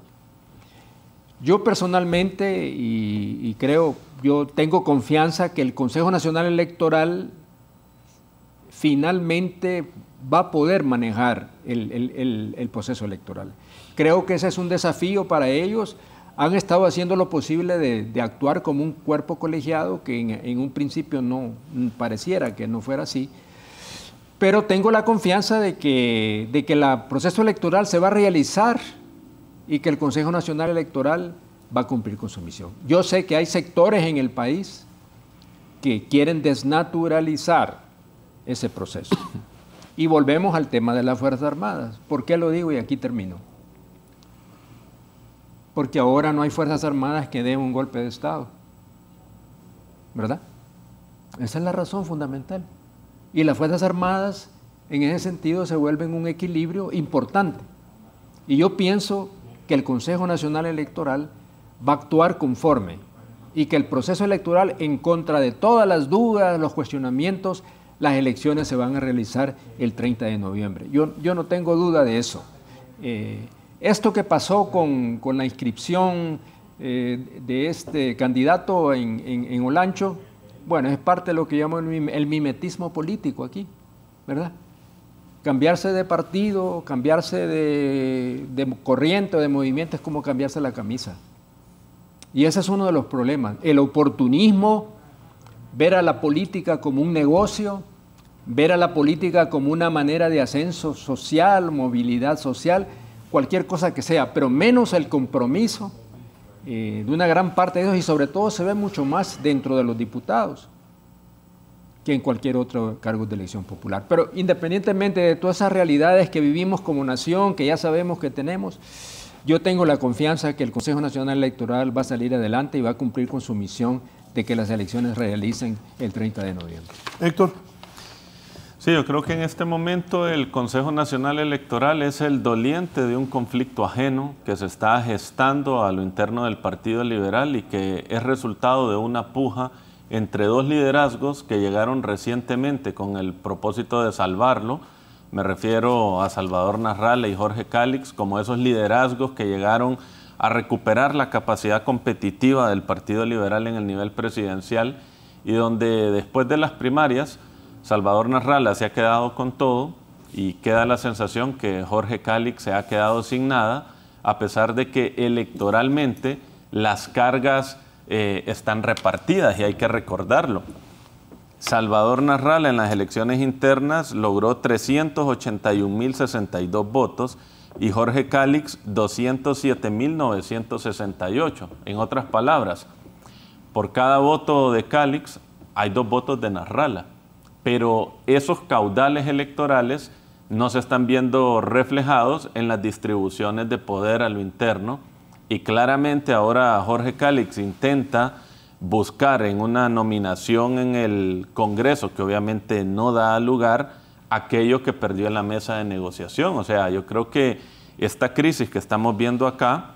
Yo personalmente, y creo, yo tengo confianza que el Consejo Nacional Electoral finalmente va a poder manejar el proceso electoral. Creo que ese es un desafío para ellos. Han estado haciendo lo posible de actuar como un cuerpo colegiado, que en un principio no pareciera que no fuera así, pero tengo la confianza de que el proceso electoral se va a realizar y que el Consejo Nacional Electoral va a cumplir con su misión. Yo sé que hay sectores en el país que quieren desnaturalizar ese proceso. Y volvemos al tema de las Fuerzas Armadas. ¿Por qué lo digo? Y aquí termino. Porque ahora no hay Fuerzas Armadas que den un golpe de Estado, ¿verdad? Esa es la razón fundamental. Y las Fuerzas Armadas, en ese sentido, se vuelven un equilibrio importante. Y yo pienso que el Consejo Nacional Electoral va a actuar conforme y que el proceso electoral, en contra de todas las dudas, los cuestionamientos, las elecciones se van a realizar el 30 de noviembre. Yo no tengo duda de eso. Esto que pasó con la inscripción de este candidato en Olancho, bueno, es parte de lo que llamo el mimetismo político aquí, ¿verdad? Cambiarse de partido, cambiarse de corriente o de movimiento es como cambiarse la camisa. Y ese es uno de los problemas. El oportunismo, ver a la política como un negocio, ver a la política como una manera de ascenso social, movilidad social, cualquier cosa que sea, pero menos el compromiso de una gran parte de ellos, y sobre todo se ve mucho más dentro de los diputados que en cualquier otro cargo de elección popular. Pero independientemente de todas esas realidades que vivimos como nación, que ya sabemos que tenemos, yo tengo la confianza que el Consejo Nacional Electoral va a salir adelante y va a cumplir con su misión de que las elecciones realicen el 30 de noviembre. Héctor. Sí, yo creo que en este momento el Consejo Nacional Electoral es el doliente de un conflicto ajeno que se está gestando a lo interno del Partido Liberal y que es resultado de una puja entre dos liderazgos que llegaron recientemente con el propósito de salvarlo. Me refiero a Salvador Narrala y Jorge Cálix, como esos liderazgos que llegaron a recuperar la capacidad competitiva del Partido Liberal en el nivel presidencial, y donde después de las primarias Salvador Narrala se ha quedado con todo y queda la sensación que Jorge Cálix se ha quedado sin nada, a pesar de que electoralmente las cargas están repartidas, y hay que recordarlo. Salvador Narrala en las elecciones internas logró 381.062 votos y Jorge Cálix 207.968. En otras palabras, por cada voto de Cálix hay 2 votos de Narrala. Pero esos caudales electorales no se están viendo reflejados en las distribuciones de poder a lo interno, y claramente ahora Jorge Cálix intenta buscar en una nominación en el Congreso, que obviamente no da lugar, aquello que perdió en la mesa de negociación. O sea, yo creo que esta crisis que estamos viendo acá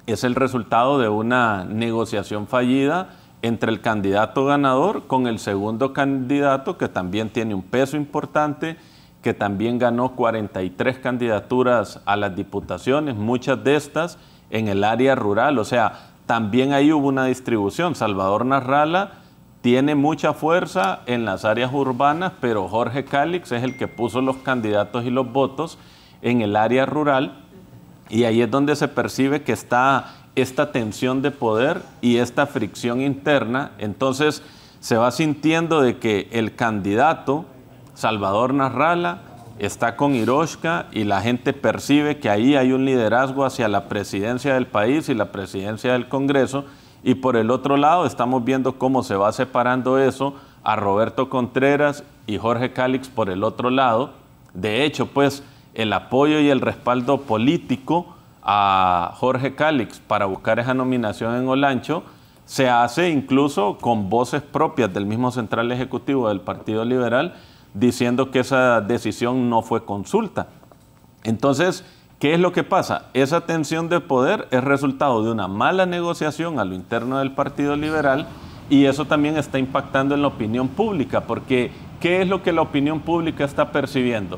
es el resultado de una negociación fallida entre el candidato ganador con el segundo candidato, que también tiene un peso importante, que también ganó 43 candidaturas a las diputaciones, muchas de estas en el área rural. O sea, también ahí hubo una distribución. Salvador Narrala tiene mucha fuerza en las áreas urbanas, pero Jorge Cálix es el que puso los candidatos y los votos en el área rural, y ahí es donde se percibe que está esta tensión de poder y esta fricción interna. Entonces se va sintiendo de que el candidato Salvador Narrala está con Iroshka, y la gente percibe que ahí hay un liderazgo hacia la presidencia del país y la presidencia del Congreso, y por el otro lado estamos viendo cómo se va separando eso a Roberto Contreras y Jorge Cálix por el otro lado. De hecho, pues el apoyo y el respaldo político a Jorge Cálix para buscar esa nominación en Olancho, se hace incluso con voces propias del mismo Central Ejecutivo del Partido Liberal, diciendo que esa decisión no fue consulta. Entonces, ¿qué es lo que pasa? Esa tensión de poder es resultado de una mala negociación a lo interno del Partido Liberal, y eso también está impactando en la opinión pública, porque ¿qué es lo que la opinión pública está percibiendo?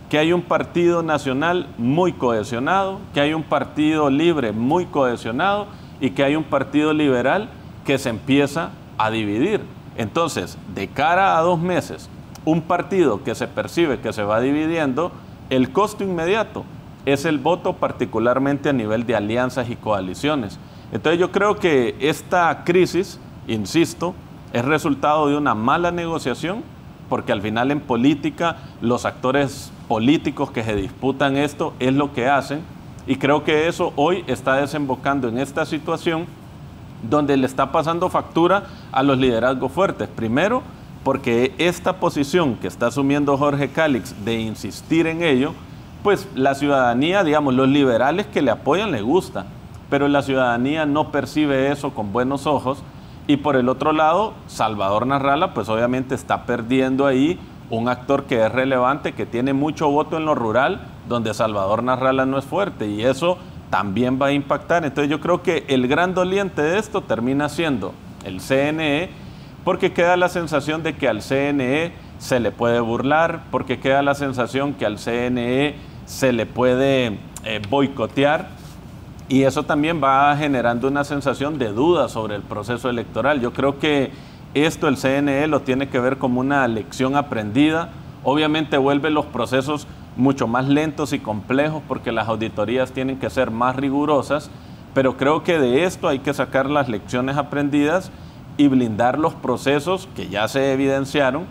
Que hay un partido nacional muy cohesionado, que hay un partido libre muy cohesionado y que hay un partido liberal que se empieza a dividir. Entonces, de cara a 2 meses, un partido que se percibe que se va dividiendo, el costo inmediato es el voto, particularmente a nivel de alianzas y coaliciones. Entonces yo creo que esta crisis, insisto, es resultado de una mala negociación, porque al final en política los actores políticos que se disputan esto es lo que hacen, y creo que eso hoy está desembocando en esta situación donde le está pasando factura a los liderazgos fuertes. Primero, porque esta posición que está asumiendo Jorge Cálix de insistir en ello, pues la ciudadanía, digamos, los liberales que le apoyan le gusta, pero la ciudadanía no percibe eso con buenos ojos. Y por el otro lado, Salvador Narrala, pues obviamente está perdiendo ahí un actor que es relevante, que tiene mucho voto en lo rural, donde Salvador Narrala no es fuerte, y eso también va a impactar. Entonces yo creo que el gran doliente de esto termina siendo el CNE, porque queda la sensación de que al CNE se le puede burlar, porque queda la sensación que al CNE se le puede boicotear, y eso también va generando una sensación de duda sobre el proceso electoral. Yo creo que esto el CNE lo tiene que ver como una lección aprendida. Obviamente vuelve los procesos mucho más lentos y complejos porque las auditorías tienen que ser más rigurosas, pero creo que de esto hay que sacar las lecciones aprendidas y blindar los procesos que ya se evidenciaron,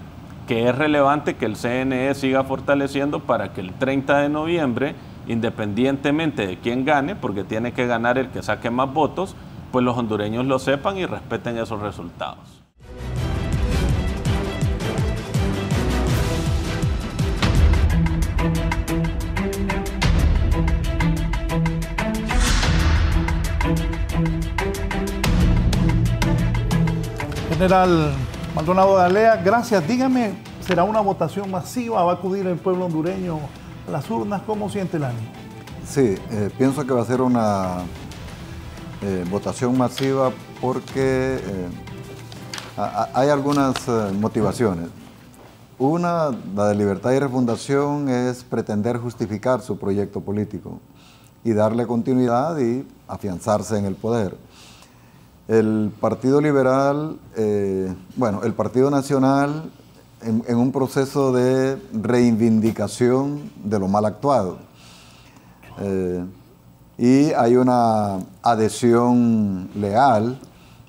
que es relevante que el CNE siga fortaleciendo para que el 30 de noviembre, independientemente de quién gane, porque tiene que ganar el que saque más votos, pues los hondureños lo sepan y respeten esos resultados. General Maldonado de Alea, gracias. Dígame, ¿será una votación masiva? ¿Va a acudir el pueblo hondureño a las urnas? ¿Cómo siente el ánimo? Sí, pienso que va a ser una votación masiva porque hay algunas motivaciones. Una, la de Libertad y Refundación, es pretender justificar su proyecto político y darle continuidad y afianzarse en el poder. El Partido Liberal, el Partido Nacional, en un proceso de reivindicación de lo mal actuado. Y hay una adhesión leal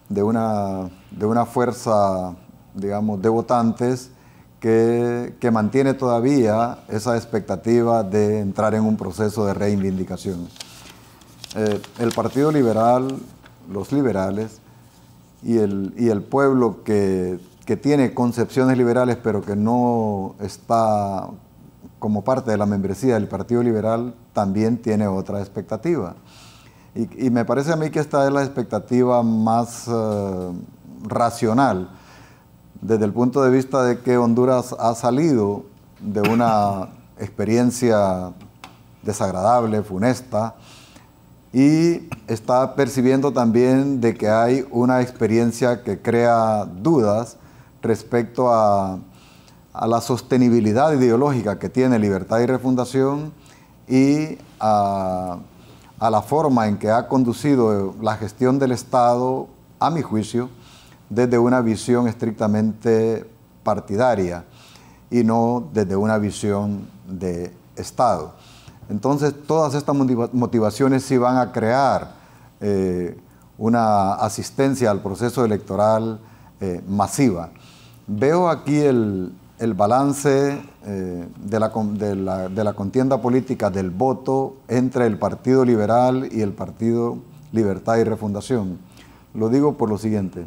de una fuerza, digamos, de votantes que mantiene todavía esa expectativa de entrar en un proceso de reivindicación. El Partido Liberal, los liberales y el pueblo que tiene concepciones liberales pero que no está como parte de la membresía del Partido Liberal, también tiene otra expectativa. Y me parece a mí que esta es la expectativa más racional, desde el punto de vista de que Honduras ha salido de una experiencia desagradable, funesta, y está percibiendo también de que hay una experiencia que crea dudas respecto a la sostenibilidad ideológica que tiene Libertad y Refundación y a la forma en que ha conducido la gestión del Estado, a mi juicio, desde una visión estrictamente partidaria y no desde una visión de Estado. Entonces, todas estas motivaciones sí van a crear una asistencia al proceso electoral masiva. Veo aquí el balance de la contienda política del voto entre el Partido Liberal y el Partido Libertad y Refundación. Lo digo por lo siguiente: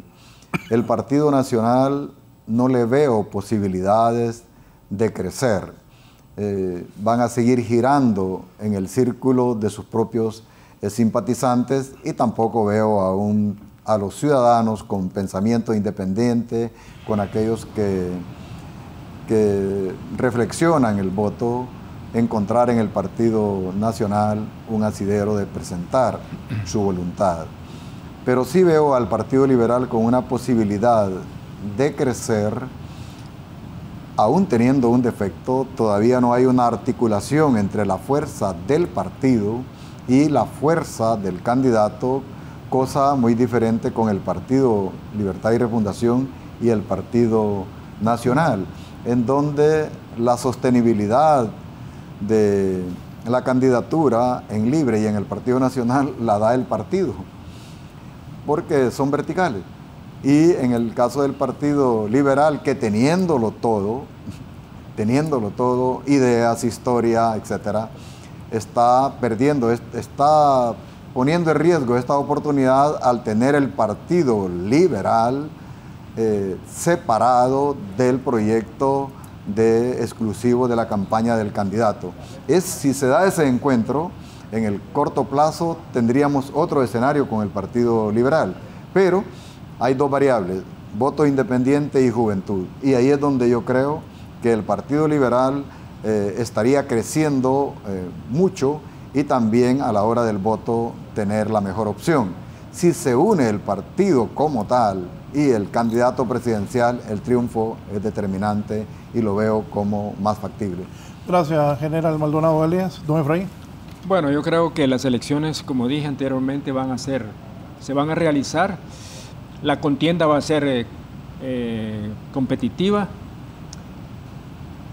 el Partido Nacional no le veo posibilidades de crecer. Van a seguir girando en el círculo de sus propios simpatizantes, y tampoco veo a los ciudadanos con pensamiento independiente, con aquellos que reflexionan el voto, encontrar en el Partido Nacional un asidero de presentar su voluntad. Pero sí veo al Partido Liberal con una posibilidad de crecer, aún teniendo un defecto. Todavía no hay una articulación entre la fuerza del partido y la fuerza del candidato, cosa muy diferente con el Partido Libertad y Refundación y el Partido Nacional, en donde la sostenibilidad de la candidatura en Libre y en el Partido Nacional la da el partido, porque son verticales. Y en el caso del Partido Liberal, que teniéndolo todo, ideas, historia, etcétera, está poniendo en riesgo esta oportunidad al tener el Partido Liberal separado del proyecto exclusivo de la campaña del candidato. Si se da ese encuentro, en el corto plazo tendríamos otro escenario con el Partido Liberal, pero hay dos variables: voto independiente y juventud, y ahí es donde yo creo que el Partido Liberal estaría creciendo mucho, y también a la hora del voto tener la mejor opción. Si se une el partido como tal y el candidato presidencial, el triunfo es determinante y lo veo como más factible. Gracias, General Maldonado Galeas. Don Efraín. Bueno, yo creo que las elecciones, como dije anteriormente, se van a realizar. La contienda va a ser competitiva.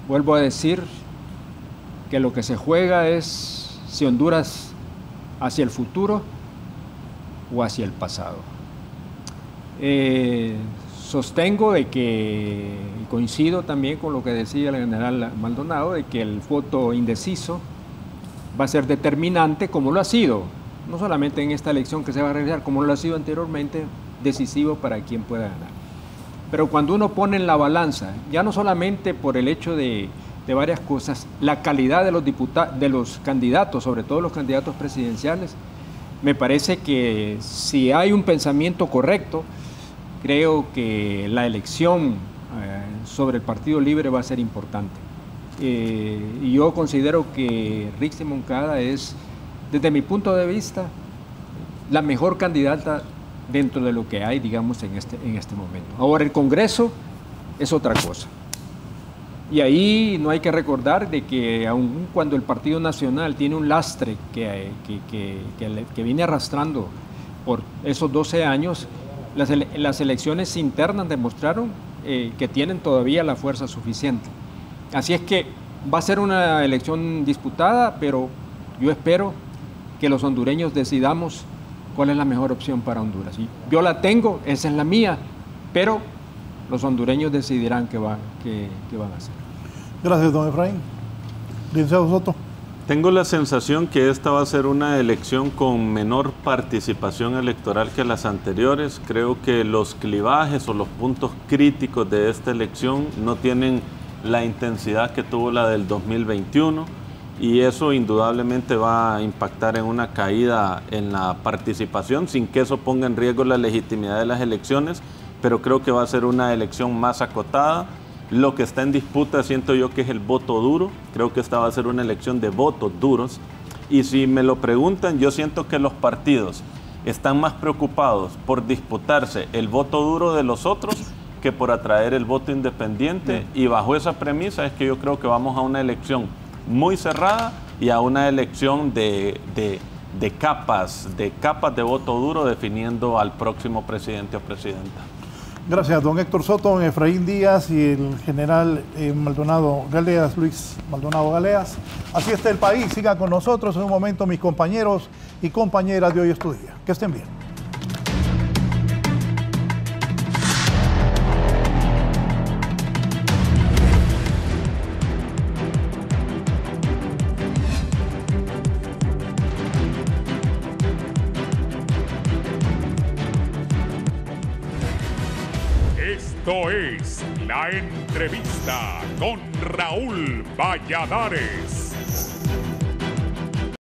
Vuelvo a decir que lo que se juega es si Honduras hacia el futuro o hacia el pasado. Sostengo de que, y coincido también con lo que decía el general Maldonado, de que el voto indeciso va a ser determinante, como lo ha sido, no solamente en esta elección que se va a realizar, como lo ha sido anteriormente, decisivo para quien pueda ganar. Pero cuando uno pone en la balanza, ya no solamente por el hecho de varias cosas, la calidad de los candidatos, sobre todo los candidatos presidenciales, me parece que si hay un pensamiento correcto, creo que la elección sobre el Partido Libre va a ser importante. Y yo considero que Rixi Moncada es, desde mi punto de vista, la mejor candidata dentro de lo que hay, digamos, en este momento. Ahora, el Congreso es otra cosa. Y ahí no hay que recordar de que aun cuando el Partido Nacional tiene un lastre que viene arrastrando por esos 12 años, las elecciones internas demostraron que tienen todavía la fuerza suficiente. Así es que va a ser una elección disputada, pero yo espero que los hondureños decidamos cuál es la mejor opción para Honduras. Y yo la tengo, esa es la mía, pero los hondureños decidirán qué van a hacer. Gracias, don Efraín. Licenciado Soto. Tengo la sensación que esta va a ser una elección con menor participación electoral que las anteriores. Creo que los clivajes o los puntos críticos de esta elección no tienen la intensidad que tuvo la del 2021, y eso indudablemente va a impactar en una caída en la participación, sin que eso ponga en riesgo la legitimidad de las elecciones, pero creo que va a ser una elección más acotada. Lo que está en disputa siento yo que es el voto duro. Creo que esta va a ser una elección de votos duros, y si me lo preguntan, yo siento que los partidos están más preocupados por disputarse el voto duro de los otros que por atraer el voto independiente, y bajo esa premisa es que yo creo que vamos a una elección muy cerrada y a una elección de capas de voto duro definiendo al próximo presidente o presidenta. Gracias, don Héctor Soto, don Efraín Díaz y el general Maldonado Galeas, Luis Maldonado Galeas. Así está el país. Sigan con nosotros en un momento, mis compañeros y compañeras de Hoy es tu Día. Que estén bien. Esto es La Entrevista con Raúl Valladares.